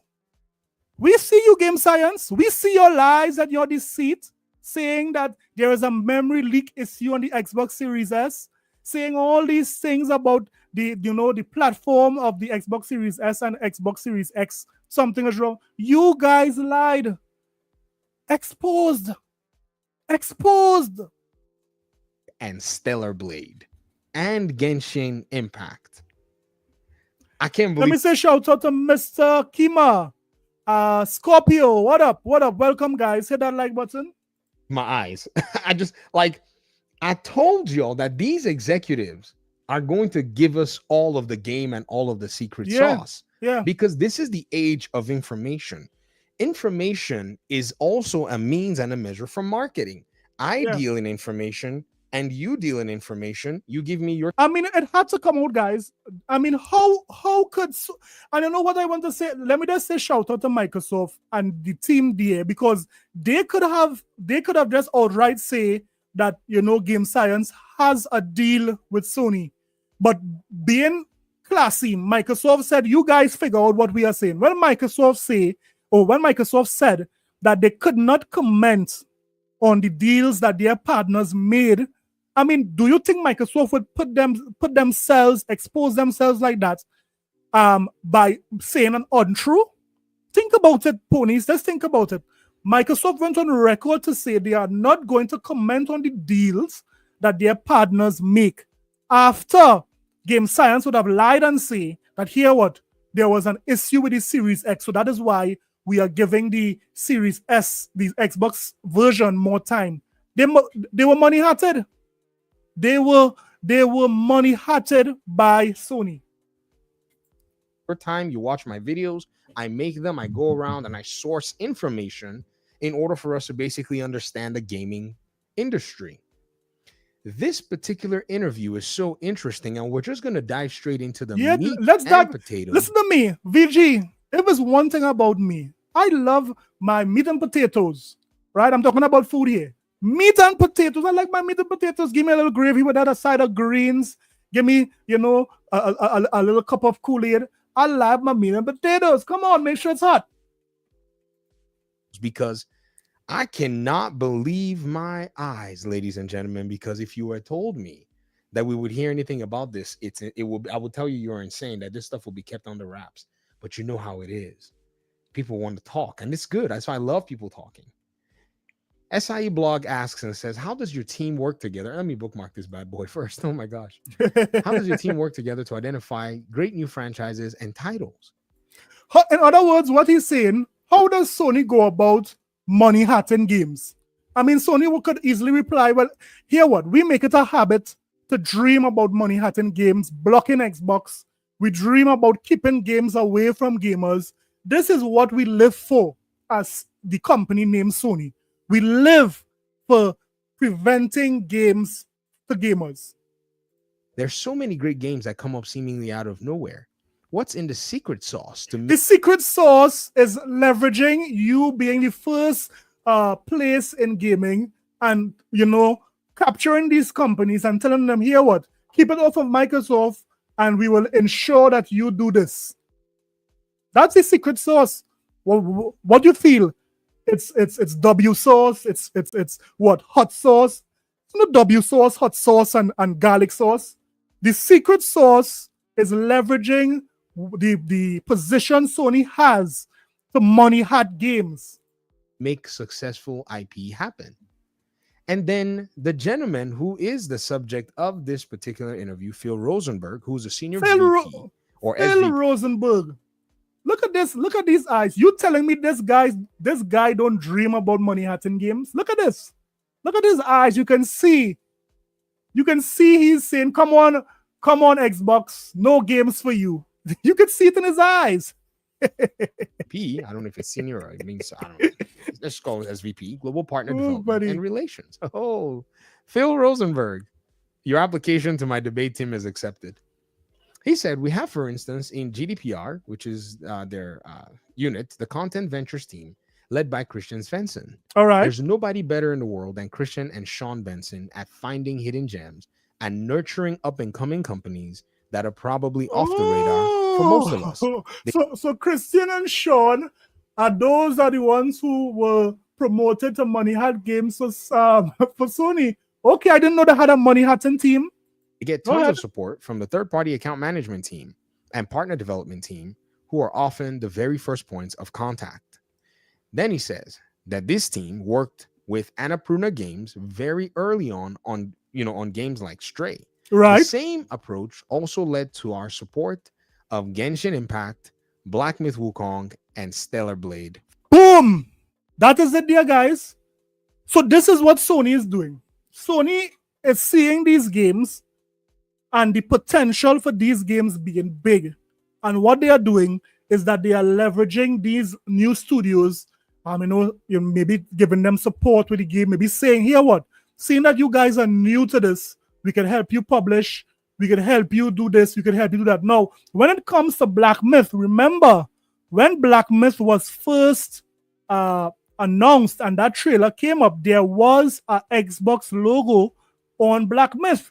We see you, Game Science. We see your lies and your deceit, saying that there is a memory leak issue on the Xbox Series S, saying all these things about the platform of the Xbox Series S and Xbox Series X, something is wrong. You guys lied. Exposed. And Stellar Blade and Genshin Impact. I can't believe. Let me say shout out to Mr. Kima. Scorpio, what up? Welcome, guys. Hit that like button. My eyes. I told y'all that these executives are going to give us all of the game and all of the secret sauce. Yeah. Because this is the age of information. Information is also a means and a measure for marketing. I deal in information and you deal in information. You give me your. I mean, it had to come out, guys. I mean, how could I don't know what I want to say. Let me just say shout out to Microsoft and the team there, because they could have just outright say that Game Science has a deal with Sony, but being classy, Microsoft said, "You guys figure out what we are saying." When Microsoft said that they could not comment on the deals that their partners made, I mean, do you think Microsoft would expose themselves like that by saying an untrue? Think about it, ponies. Let's think about it. Microsoft went on record to say they are not going to comment on the deals that their partners make, after Game Science would have lied and say that there was an issue with the Series X, so that is why we are giving the Series S, the Xbox version, more time. They were money-hearted. They were money-hearted by Sony. For time, you watch my videos, I make them, I go around and I source information in order for us to basically understand the gaming industry. This particular interview is so interesting, and we're just going to dive straight into the meat and potatoes. Listen to me, VG. If there's one thing about me, I love my meat and potatoes, right? I'm talking about food here. Meat and potatoes. I like my meat and potatoes. Give me a little gravy with that, a side of greens. Give me, a little cup of Kool-Aid. I love my meat and potatoes. Come on, make sure it's hot. Because I cannot believe my eyes, ladies and gentlemen, because if you had told me that we would hear anything about this, I will tell you you're insane, that this stuff will be kept under wraps. But you know how it is. People want to talk, and it's good. That's why I love people talking. SIE blog asks and says, how does your team work together? Let me bookmark this bad boy first. Oh my gosh. How does your team work together to identify great new franchises and titles? In other words, what he's saying, how does Sony go about money-hatting games? I mean, Sony could easily reply, well, we make it a habit to dream about money-hatting games, blocking Xbox. We dream about keeping games away from gamers. This is what we live for as the company named Sony. We live for preventing games to gamers. There's so many great games that come up seemingly out of nowhere. What's in the secret sauce? The secret sauce is leveraging you being the first place in gaming and, capturing these companies and telling them, keep it off of Microsoft and we will ensure that you do this. That's the secret sauce. Well, what do you feel? It's W sauce. It's what? Hot sauce. It's not W sauce, hot sauce, and garlic sauce. The secret sauce is leveraging the position Sony has to money-hat games. Make successful IP happen. And then the gentleman who is the subject of this particular interview, Phil Rosenberg, who's a senior VP or Phil SVP. Rosenberg. Look at this. Look at these eyes. You telling me this guy don't dream about money-hatting games? Look at this. Look at his eyes. You can see he's saying, come on, Xbox. No games for you. You can see it in his eyes. VP, I don't know if it's senior or it means, I don't know. Let's call it SVP, Global Partner Development and Relations. Oh, Phil Rosenberg, your application to my debate team is accepted. He said, we have, for instance, in GDPR, which is their unit, the Content Ventures team, led by Christian Svensson. All right. There's nobody better in the world than Christian and Sean Benson at finding hidden gems and nurturing up-and-coming companies that are probably off the radar for most of us. So Christian and Sean are the ones who were promoted to money hat games for Sony. Okay, I didn't know they had a money hatting team. They get Go tons ahead. of support from the third-party account management team and partner development team, who are often the very first points of contact. Then he says that this team worked with Annapurna Games very early on games like Stray. The Right. same approach also led to our support of Genshin Impact, Black Myth Wukong, and Stellar Blade. Boom! That is it, dear guys. So this is what Sony is doing. Sony is seeing these games and the potential for these games being big. And what they are doing is that they are leveraging these new studios, maybe giving them support with the game, maybe saying, here what, seeing that you guys are new to this, we can help you publish, we can help you do this, we can help you do that. Now, when it comes to Black Myth, remember, when Black Myth was first announced and that trailer came up, there was an Xbox logo on Black Myth.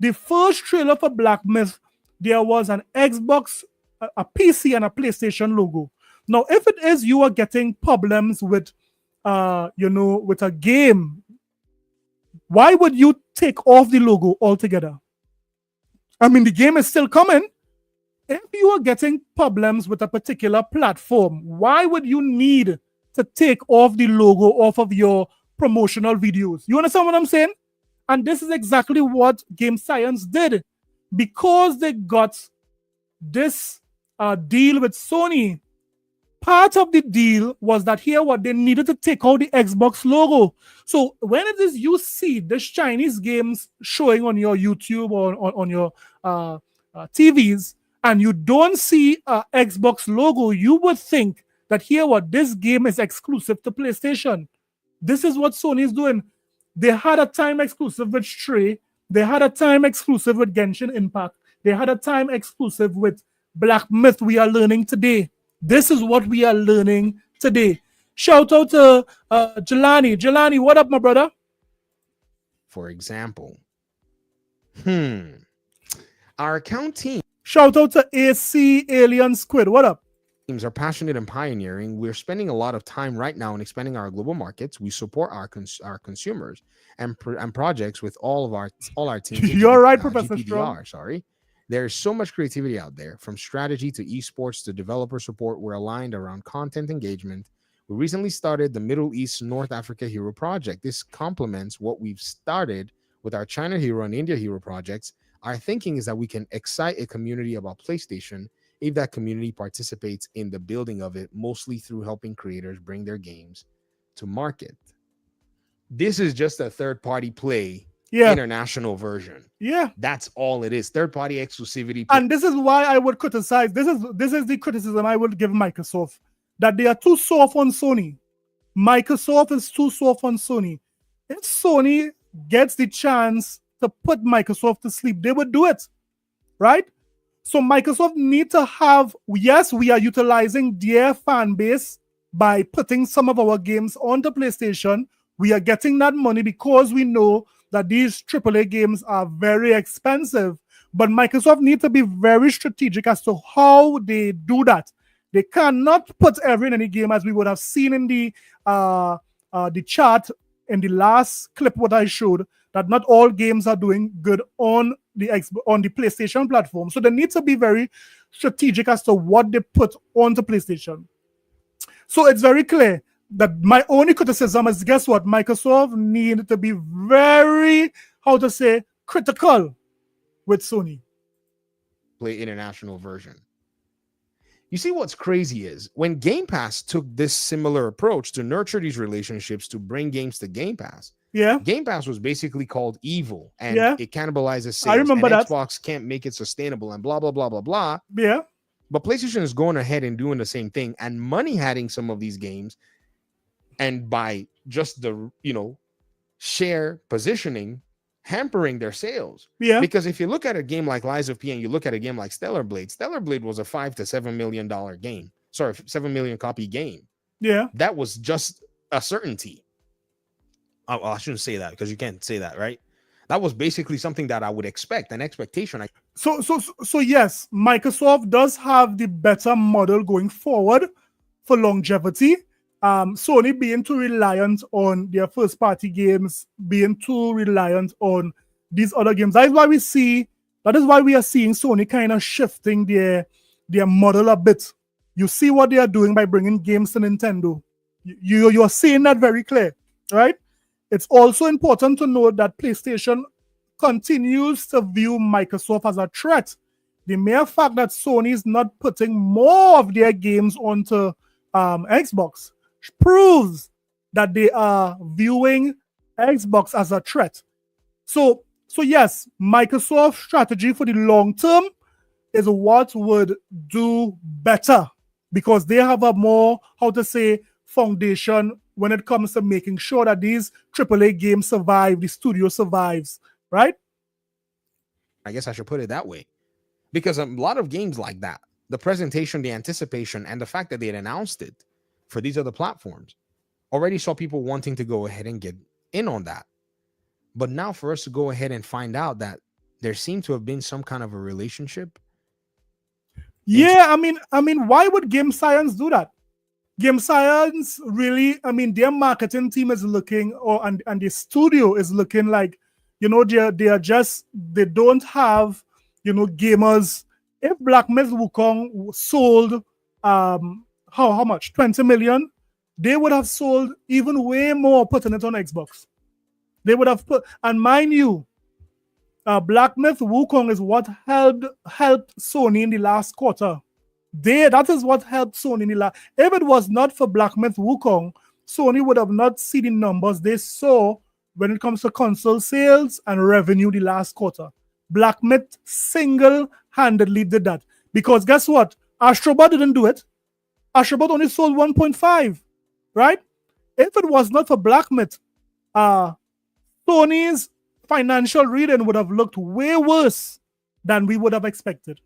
The first trailer for Black Myth, there was an Xbox, a PC, and a PlayStation logo. Now, if it is you are getting problems with, with a game, why would you take off the logo altogether? I mean, the game is still coming. If you are getting problems with a particular platform, why would you need to take off the logo off of your promotional videos? You understand what I'm saying? And this is exactly what Game Science did. Because they got this deal with Sony, part of the deal was that here what they needed to take out the Xbox logo. So when it is you see this Chinese games showing on your YouTube or on your TVs, and you don't see a Xbox logo, you would think that here what this game is exclusive to PlayStation. This is what Sony is doing. They had a time exclusive with Stray. They had a time exclusive with Genshin Impact. They had a time exclusive with Black Myth. We are learning today. This is what we are learning today. Shout out to Jelani. Jelani, what up, my brother? For example, our account team. Shout out to AC Alien Squid. What up? Teams are passionate and pioneering. We're spending a lot of time right now in expanding our global markets. We support our consumers and projects with all our teams. You're right, Professor GPDR, Strong. sorry. There's so much creativity out there, from strategy to esports to developer support. We're aligned around content engagement. We recently started the Middle East North Africa Hero Project. This complements what we've started with our China Hero and India Hero projects. Our thinking is that we can excite a community about PlayStation if that community participates in the building of it, mostly through helping creators bring their games to market. This is just a third-party play. Yeah. International version. Yeah. That's all it is. Third-party exclusivity. And this is why I would criticize. This is the criticism I would give Microsoft, that they are too soft on Sony. Microsoft is too soft on Sony. If Sony gets the chance to put Microsoft to sleep, they would do it. Right? So Microsoft need to have, yes, we are utilizing their fan base by putting some of our games onto PlayStation. We are getting that money because we know that these AAA games are very expensive. But Microsoft need to be very strategic as to how they do that. They cannot put every in any game, as we would have seen in the chart in the last clip what I showed, that not all games are doing good on the PlayStation platform. So they need to be very strategic as to what they put onto PlayStation. So it's very clear that my only criticism is, guess what? Microsoft need to be very, critical with Sony. Play international version. You see, what's crazy is when Game Pass took this similar approach to nurture these relationships to bring games to Game Pass. Yeah. Game Pass was basically called evil, and it cannibalizes sales. I remember that. Xbox can't make it sustainable and blah, blah, blah, blah, blah. Yeah. But PlayStation is going ahead and doing the same thing and money-hatting some of these games. And by just the, share positioning, hampering their sales. Yeah. Because if you look at a game like Lies of P and you look at a game like Stellar Blade was a $5 to $7 million game. Sorry, 7 million copy game. Yeah. That was just a certainty. Oh, I shouldn't say that because you can't say that, right? That was basically something that I would expect, an expectation. So yes, Microsoft does have the better model going forward for longevity. Sony being too reliant on their first-party games, being too reliant on these other games. That is why we are seeing Sony kind of shifting their model a bit. You see what they are doing by bringing games to Nintendo. You're seeing that very clear, right? It's also important to note that PlayStation continues to view Microsoft as a threat. The mere fact that Sony is not putting more of their games onto Xbox proves that they are viewing Xbox as a threat. So yes, Microsoft's strategy for the long term is what would do better because they have a more, foundation when it comes to making sure that these AAA games survive, the studio survives, right? I guess I should put it that way. Because a lot of games like that, the presentation, the anticipation, and the fact that they had announced it for these other platforms already saw people wanting to go ahead and get in on that. But now for us to go ahead and find out that there seemed to have been some kind of a relationship. Yeah, I mean, why would Game Science do that? Game Science really, their marketing team is looking, and the studio is looking like, they don't have, gamers. If Black Myth Wukong sold, how much? 20 million, they would have sold even way more putting it on Xbox. They would have put, and mind you, Black Myth Wukong is what helped Sony in the last quarter. That is what helped Sony in the last. If it was not for Black Myth Wukong, Sony would have not seen the numbers they saw when it comes to console sales and revenue the last quarter. Black Myth single-handedly did that. Because guess what? Astrobot didn't do it. Astrobot only sold 1.5, right? If it was not for Black Myth, Sony's financial reading would have looked way worse than we would have expected.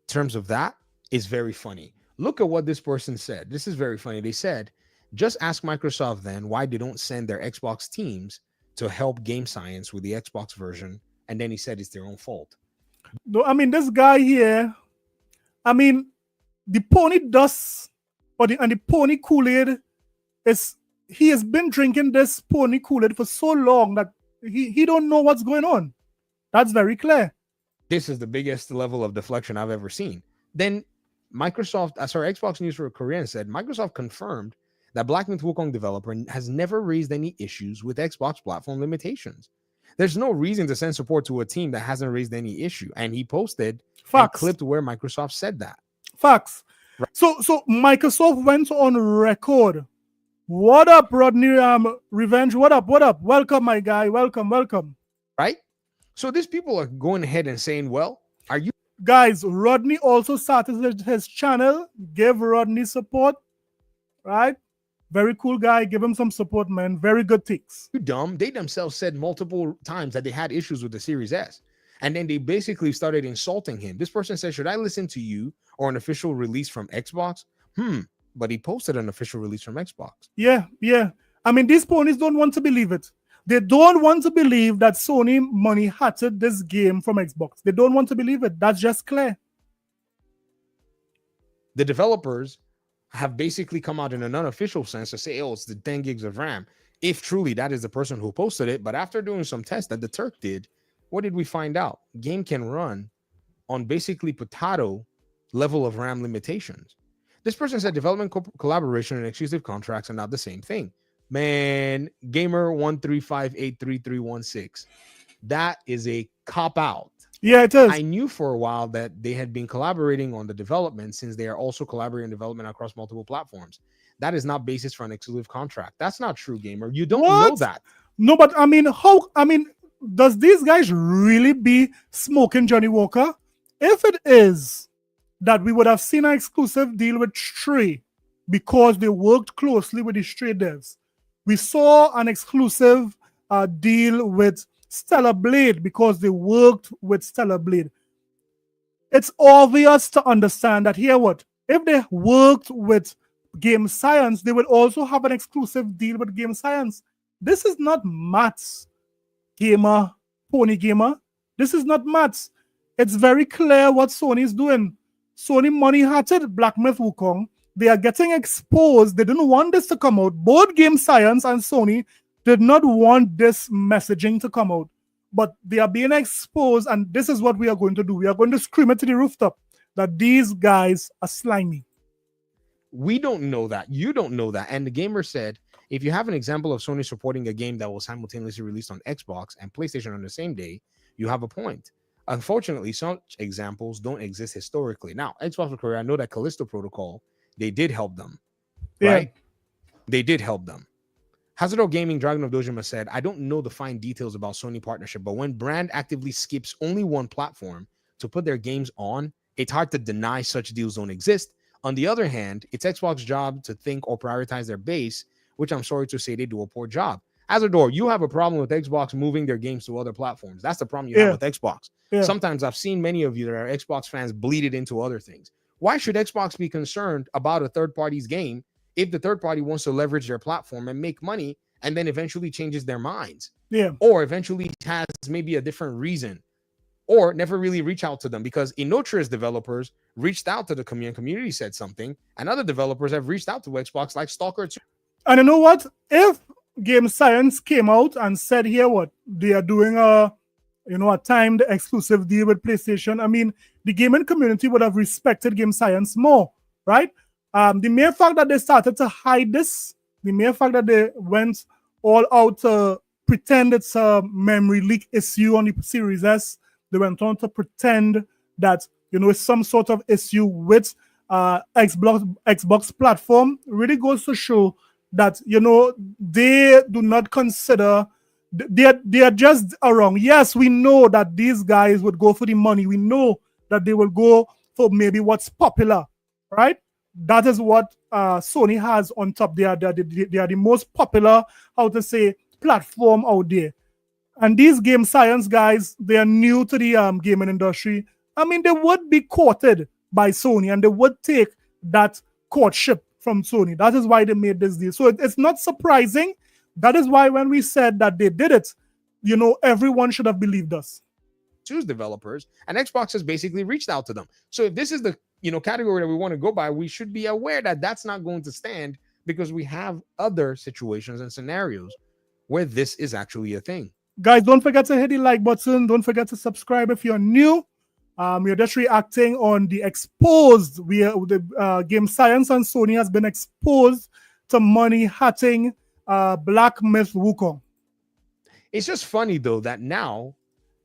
In terms of that, is very funny. Look at what this person said. This is very funny. They said, just ask Microsoft then why they don't send their Xbox teams to help Game Science with the Xbox version. And then he said it's their own fault. No, this guy here, the pony dust and the pony Kool-Aid he has been drinking this pony Kool-Aid for so long that he don't know what's going on. That's very clear. This is the biggest level of deflection I've ever seen. Then Microsoft, Xbox News for Korean said, Microsoft confirmed that Black Myth Wukong developer has never raised any issues with Xbox platform limitations. There's no reason to send support to a team that hasn't raised any issue. And he posted and clipped where Microsoft said that. Facts. Right. So Microsoft went on record. What up, Rodney Revenge? What up? Welcome, my guy. Welcome. Right? So these people are going ahead and saying, well, are you guys, Rodney also started his channel. Give Rodney support. Right? Very cool guy. Give him some support, man. Very good takes. You dumb. They themselves said multiple times that they had issues with the Series S. And then they basically started insulting him. This person said, should I listen to you or an official release from Xbox? But he posted an official release from Xbox. Yeah. These ponies don't want to believe it. They don't want to believe that Sony money hatted this game from Xbox. They don't want to believe it. That's just clear. The developers have basically come out in an unofficial sense to say, oh, it's the 10 gigs of RAM. If truly that is the person who posted it. But after doing some tests that the Turk did, what did we find out? Game can run on basically potato level of RAM limitations. This person said development collaboration and exclusive contracts are not the same thing. Man, Gamer13583316. That is a cop out. Yeah, it is. I knew for a while that they had been collaborating on the development since they are also collaborating on development across multiple platforms. That is not basis for an exclusive contract. That's not true, Gamer. You don't know that. No, but does these guys really be smoking Johnny Walker? If it is that we would have seen an exclusive deal with Stray because they worked closely with the Stray devs. We saw an exclusive deal with Stellar Blade because they worked with Stellar Blade. It's obvious to understand that if they worked with Game Science, they would also have an exclusive deal with Game Science. This is not maths, Pony Gamer. This is not maths. It's very clear what Sony is doing. Sony money hatted Black Myth Wukong. They are getting exposed. They didn't want this to come out. Both Game Science and Sony did not want this messaging to come out. but they are being exposed, and this is what we are going to do. We are going to scream it to the rooftop that these guys are slimy. We don't know that. You don't know that. And the gamer said, if you have an example of Sony supporting a game that was simultaneously released on Xbox and PlayStation on the same day, you have a point. Unfortunately, such examples don't exist historically. Now, Xbox for Korea, I know that Callisto Protocol, they did help them, right? They did help them. Hazardor Gaming, Dragon of Dojima said, I don't know the fine details about Sony partnership, but when brand actively skips only one platform to put their games on, it's hard to deny such deals don't exist. On the other hand, it's Xbox's job to think or prioritize their base, which I'm sorry to say they do a poor job. Hazardor, you have a problem with Xbox moving their games to other platforms. That's the problem you have with Xbox. Sometimes I've seen many of you that are Xbox fans bleed it into other things. Why should Xbox be concerned about a third party's game if the third party wants to leverage their platform and make money and then eventually changes their minds? Or eventually has maybe a different reason, or never really reach out to them, because Inotria's developers reached out to the community, said something, and other developers have reached out to Xbox like Stalker 2. And you know what? If Game Science came out and said, here what, they are doing a timed exclusive deal with PlayStation, I mean, the gaming community would have respected Game Science more, right? The mere fact that they started to hide this, the mere fact that they went all out to pretend it's a memory leak issue on the Series S, they went on to pretend that, it's some sort of issue with Xbox platform, really goes to show that, they do not consider, they are just around. Yes, we know that these guys would go for the money. We know that they will go for maybe what's popular, right? That is what Sony has on top. They are the most popular, platform out there. And these Game Science guys, they are new to the gaming industry. I mean, they would be courted by Sony, and they would take that courtship from Sony. That is why they made this deal. So it's not surprising. That is why when we said that they did it, everyone should have believed us. Choose developers, and Xbox has basically reached out to them. So if this is the category that we want to go by, we should be aware that that's not going to stand, because we have other situations and scenarios where this is actually a thing. Guys, don't forget to hit the like button. Don't forget to subscribe if you're new. We're just reacting on the exposed. The Game Science and Sony has been exposed to money hatting Black Myth Wukong. It's just funny though that now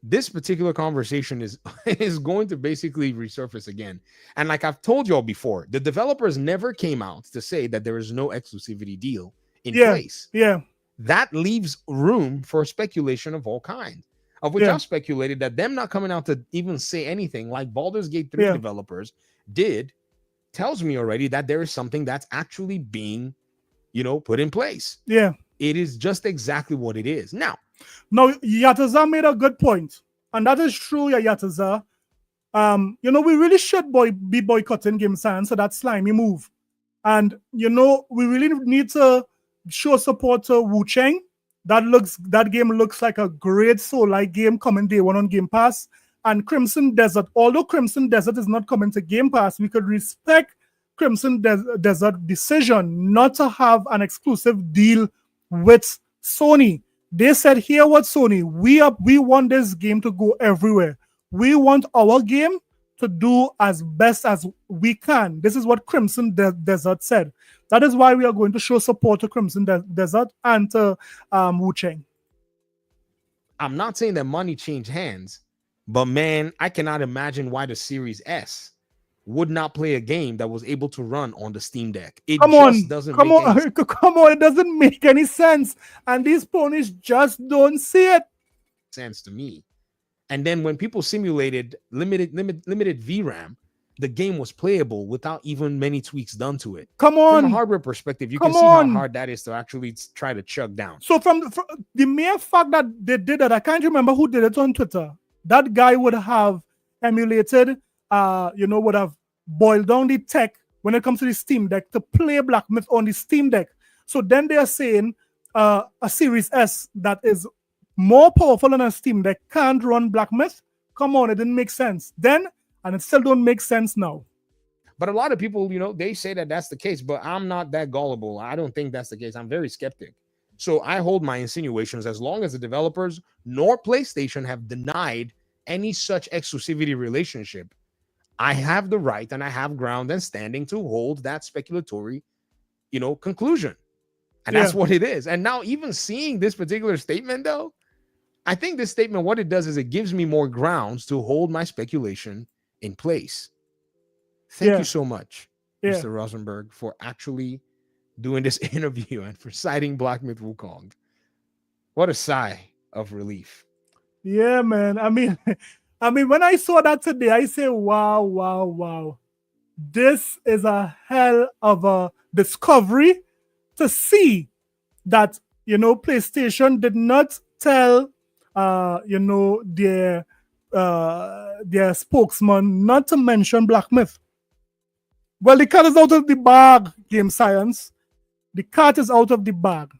this particular conversation is going to basically resurface again. And like I've told y'all before, the developers never came out to say that there is no exclusivity deal in place. That leaves room for speculation of all kinds, of which I've speculated that them not coming out to even say anything like Baldur's Gate 3 developers did tells me already that there is something that's actually being, put in place. It is just exactly what it is. Now, Yataza made a good point, and that is true, Yataza. We really should be boycotting Game Science for that slimy move. And, we really need to show support to Wukong. That game looks like a great Soul-like game coming day one on Game Pass. And Crimson Desert, although Crimson Desert is not coming to Game Pass, we could respect Crimson Desert decision not to have an exclusive deal with Sony. They said, here what, Sony, we want this game to go everywhere. We want our game to do as best as we can. This is what Crimson Desert said. That is why we are going to show support to Crimson Desert and to Wukong. I'm not saying that money changed hands, but man, I cannot imagine why the Series S would not play a game that was able to run on the Steam Deck. It doesn't make any sense. And these ponies just don't see it. Sense to me. And then when people simulated limited VRAM, the game was playable without even many tweaks done to it. From a hardware perspective, you can see how hard that is to actually try to chug down. So from the mere fact that they did it, I can't remember who did it on Twitter. That guy would have emulated, would have boiled down the tech when it comes to the Steam Deck to play Black Myth on the Steam Deck. So then they are saying a Series S that is more powerful than a Steam Deck can't run Black Myth. Come on, it didn't make sense then, and it still don't make sense now. But a lot of people, they say that that's the case, but I'm not that gullible. I don't think that's the case. I'm very skeptic So I hold my insinuations as long as the developers nor PlayStation have denied any such exclusivity relationship. I have the right and I have ground and standing to hold that speculatory, conclusion. And that's what it is. And now, even seeing this particular statement, though, I think this statement, what it does is it gives me more grounds to hold my speculation in place. Thank you so much, Mr. Rosenberg, for actually doing this interview and for citing Black Myth Wukong. What a sigh of relief. Yeah, man. I mean, when I saw that today, I say, wow. This is a hell of a discovery to see that, PlayStation did not tell, their spokesman not to mention Black Myth. Well, the cat is out of the bag, Game Science. The cat is out of the bag.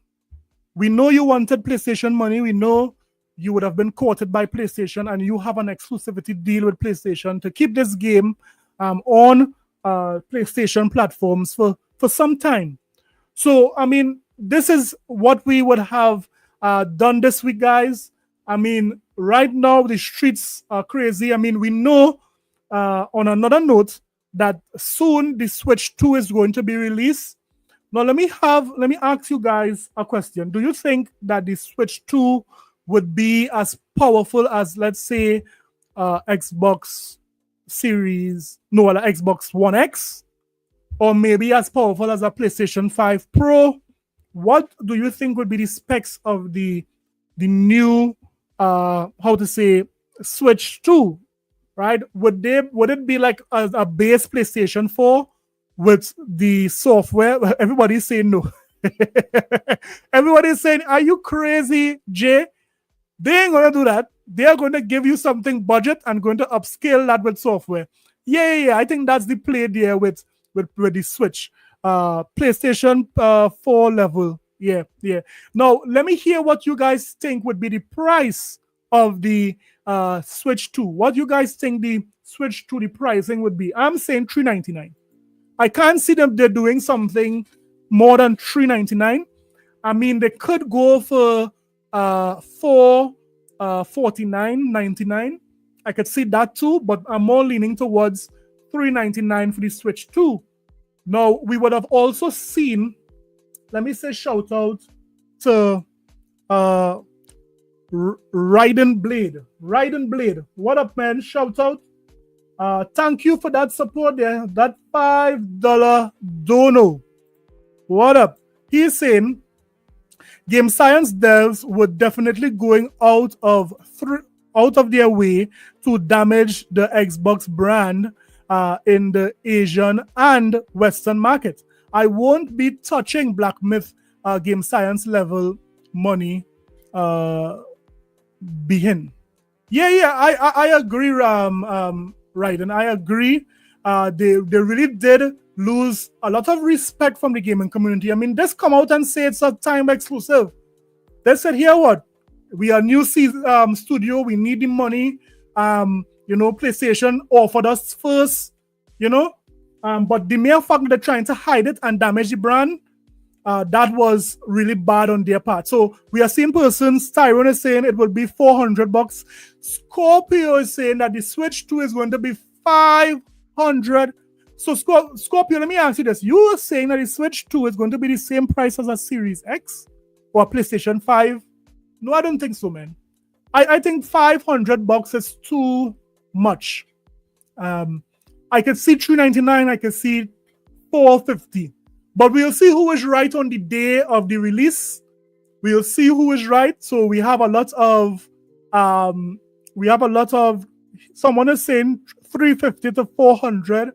We know you wanted PlayStation money. We know you would have been courted by PlayStation, and you have an exclusivity deal with PlayStation to keep this game on PlayStation platforms for some time. So, I mean, this is what we would have done this week, guys. I mean, right now, the streets are crazy. I mean, we know on another note that soon the Switch 2 is going to be released. Now, let me ask you guys a question. Do you think that the Switch 2 would be as powerful as, let's say, Xbox One X, or maybe as powerful as a PlayStation 5 Pro? What do you think would be the specs of the new Switch 2? Right? Would it be like a base PlayStation 4 with the software? Everybody's saying no. Everybody's saying, are you crazy, Jay? They ain't gonna do that. They are going to give you something budget and going to upscale that with software. Yeah. I think that's the play there with the Switch. PlayStation 4 level. Yeah. Now, let me hear what you guys think would be the price of the Switch 2. What you guys think the Switch 2, the pricing would be? I'm saying $399. I can't see them they're doing something more than $399. I mean, they could go for $449.99. I could see that too, but I'm more leaning towards $399 for the Switch 2. Now, we would have also seen, let me say shout out to Raiden Blade. What up, man? Shout out. Thank you for that support there. That $5 dono. What up? He's saying Game Science devs would definitely going out of their way to damage the Xbox brand in the Asian and Western market. I won't be touching Black Myth Game Science level money behind. Yeah, I agree, Raiden. I agree. They really did lose a lot of respect from the gaming community. I mean, just come out and say it's a time exclusive. They said, here what? We are new studio. We need the money. PlayStation offered us first, but the mere fact that they're trying to hide it and damage the brand, that was really bad on their part. So we are seeing persons. Tyrone is saying it will be $400. Scorpio is saying that the Switch 2 is going to be $500. So Scorpio, let me ask you this. You are saying that the Switch 2 is going to be the same price as a Series X or a PlayStation 5? No, I don't think so, man. I think $500 is too much. I could see $399, I could see $450. But we'll see who is right on the day of the release. We'll see who is right. So we have a lot of someone is saying $350 to $400.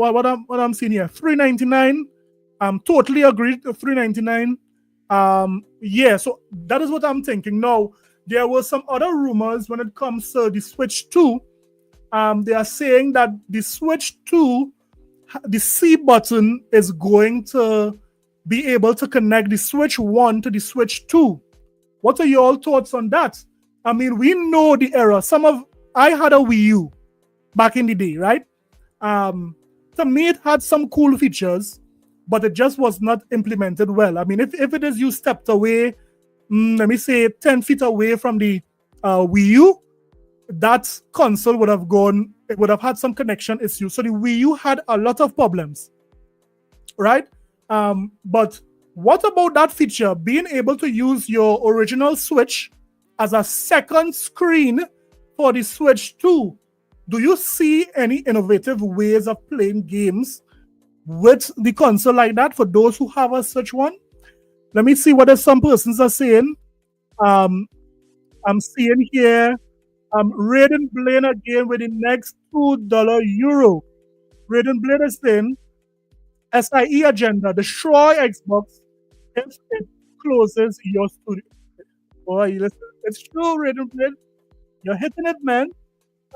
What I'm seeing here, $399. Totally agreed to $399. Yeah, so that is what I'm thinking. Now, there were some other rumors when it comes to the Switch 2. They are saying that the Switch 2, the C button is going to be able to connect the Switch 1 to the Switch 2. What are your thoughts on that? I mean, we know the era. I had a Wii U back in the day, right? To me, it had some cool features. but it just was not implemented well. I mean, if it is you stepped away, let me say 10 feet away from the Wii U, that console would have gone, it would have had some connection issues. So the Wii U had a lot of problems, right? But what about that feature, being able to use your original Switch as a second screen for the Switch 2? Do you see any innovative ways of playing games with the console like that for those who have a Switch one? Let me see what some persons are saying. I'm seeing here, Raiden Blaine again with the next $2 euro. Raiden Blaine is saying, SIE agenda, destroy Xbox if it closes your studio. Boy, listen, it's true, Raiden Blaine. You're hitting it, man.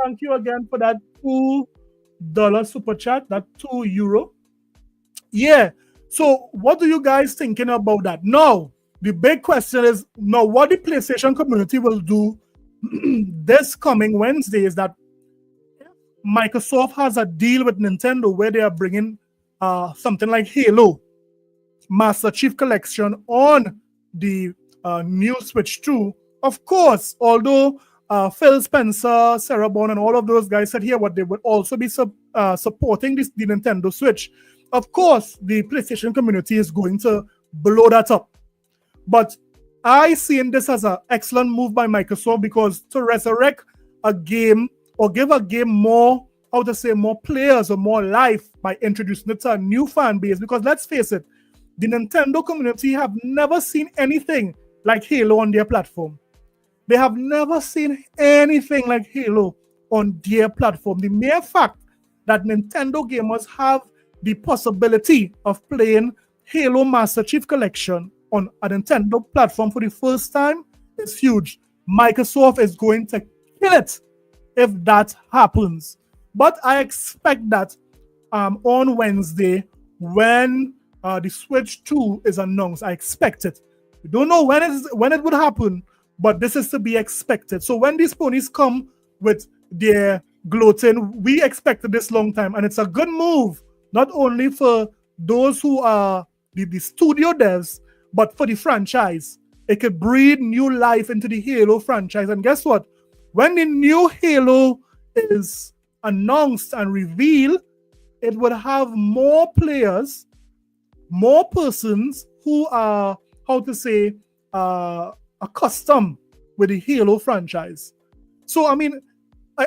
Thank you again for that $2 super chat, that €2. Yeah. So what are you guys thinking about that? Now, the big question is, now what the PlayStation community will do this coming Wednesday is that Microsoft has a deal with Nintendo where they are bringing something like Halo Master Chief Collection on the new Switch 2. Of course, although Phil Spencer, Sarah Bond, and all of those guys said here what they would also be supporting the Nintendo Switch. Of course, the PlayStation community is going to blow that up. But I see this as an excellent move by Microsoft, because to resurrect a game or give a game more, how to say, more players or more life by introducing it to a new fan base. Because let's face it, the Nintendo community have never seen anything like Halo on their platform. They have never seen anything like Halo on their platform. The mere fact that Nintendo gamers have the possibility of playing Halo Master Chief Collection on a Nintendo platform for the first time is huge. Microsoft is going to kill it if that happens. But I expect that on Wednesday, when the Switch 2 is announced, I expect it. We don't know when it would happen, but this is to be expected. So when these ponies come with their gloating, we expected this long time, and it's a good move, not only for those who are the studio devs, but for the franchise. It could breathe new life into the Halo franchise. And guess what? When the new Halo is announced and revealed, it would have more players, more persons who are, how to say, accustomed with the Halo franchise. So, I mean,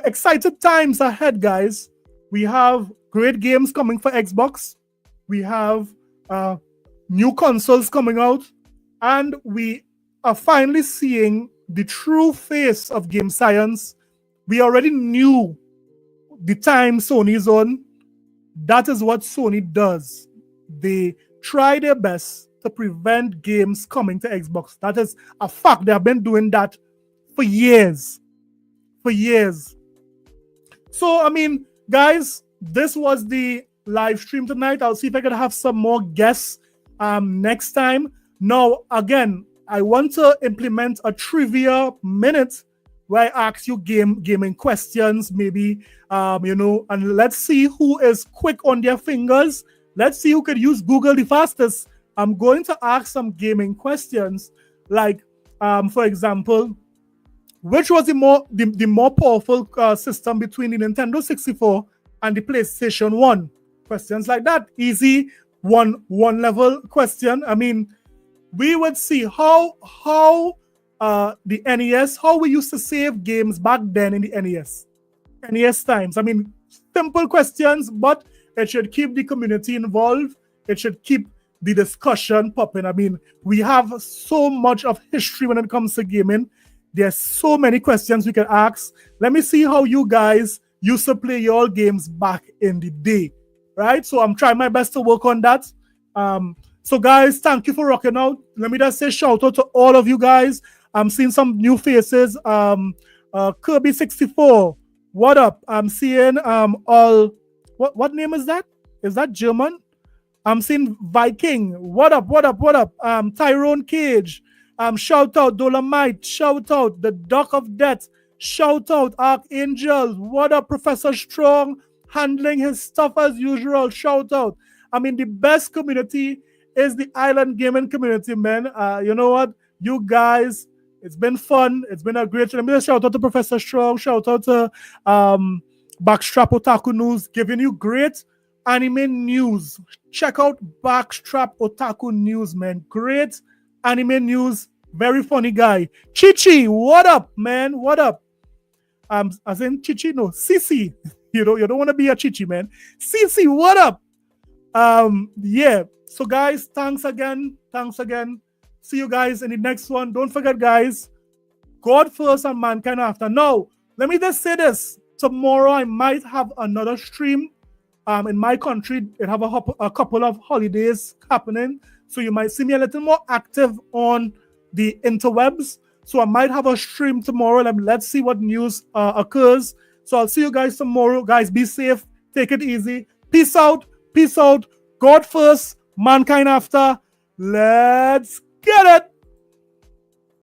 excited times ahead, guys. We have great games coming for Xbox. We have new consoles coming out. And we are finally seeing the true face of game science. We already knew the time Sony's on. That is what Sony does. They try their best to prevent games coming to Xbox. That is a fact. They have been doing that for years. For years. So, I mean, guys, this was the live stream tonight. I'll see if I can have some more guests next time. Now, again, I want to implement a trivia minute where I ask you gaming questions, maybe, and let's see who is quick on their fingers. Let's see who could use Google the fastest. I'm going to ask some gaming questions, like, for example, which was the more powerful system between the Nintendo 64 and the PlayStation 1? Questions like that. Easy, one level question. I mean, we would see how the NES, how we used to save games back then in the NES times. I mean, simple questions, but it should keep the community involved. It should keep the discussion popping. I mean, we have so much of history when it comes to gaming. There's so many questions we can ask. Let me see how you guys used to play your games back in the day, right? So I'm trying my best to work on that. So guys, thank you for rocking out. Let me just say shout out to all of you guys. I'm seeing some new faces. Kirby64, what up? I'm seeing all. What name is that? Is that German? I'm seeing Viking. What up? Tyrone Cage. Shout out Dolomite. Shout out the Duck of Death. Shout out Archangel. What up, Professor Strong? Handling his stuff as usual. Shout out. I mean, the best community is the island gaming community, man. You know what? You guys, it's been fun. It's been a great show. Let me just shout out to Professor Strong. Shout out to Backstrap Otaku News, giving you great anime news. Check out Backstrap Otaku News, man. Great anime news. Very funny guy. Chichi, what up, man? What up? As in Chichi, no, Cici. You don't want to be a Chichi, man. Cici, what up? Yeah. So guys, thanks again. See you guys in the next one. Don't forget, guys, God first and mankind after. Now, let me just say this. Tomorrow I might have another stream. In my country, it have a couple of holidays happening. So you might see me a little more active on the interwebs. So I might have a stream tomorrow. Let's see what news occurs. So I'll see you guys tomorrow. Guys, be safe. Take it easy. Peace out. God first, mankind after. Let's get it.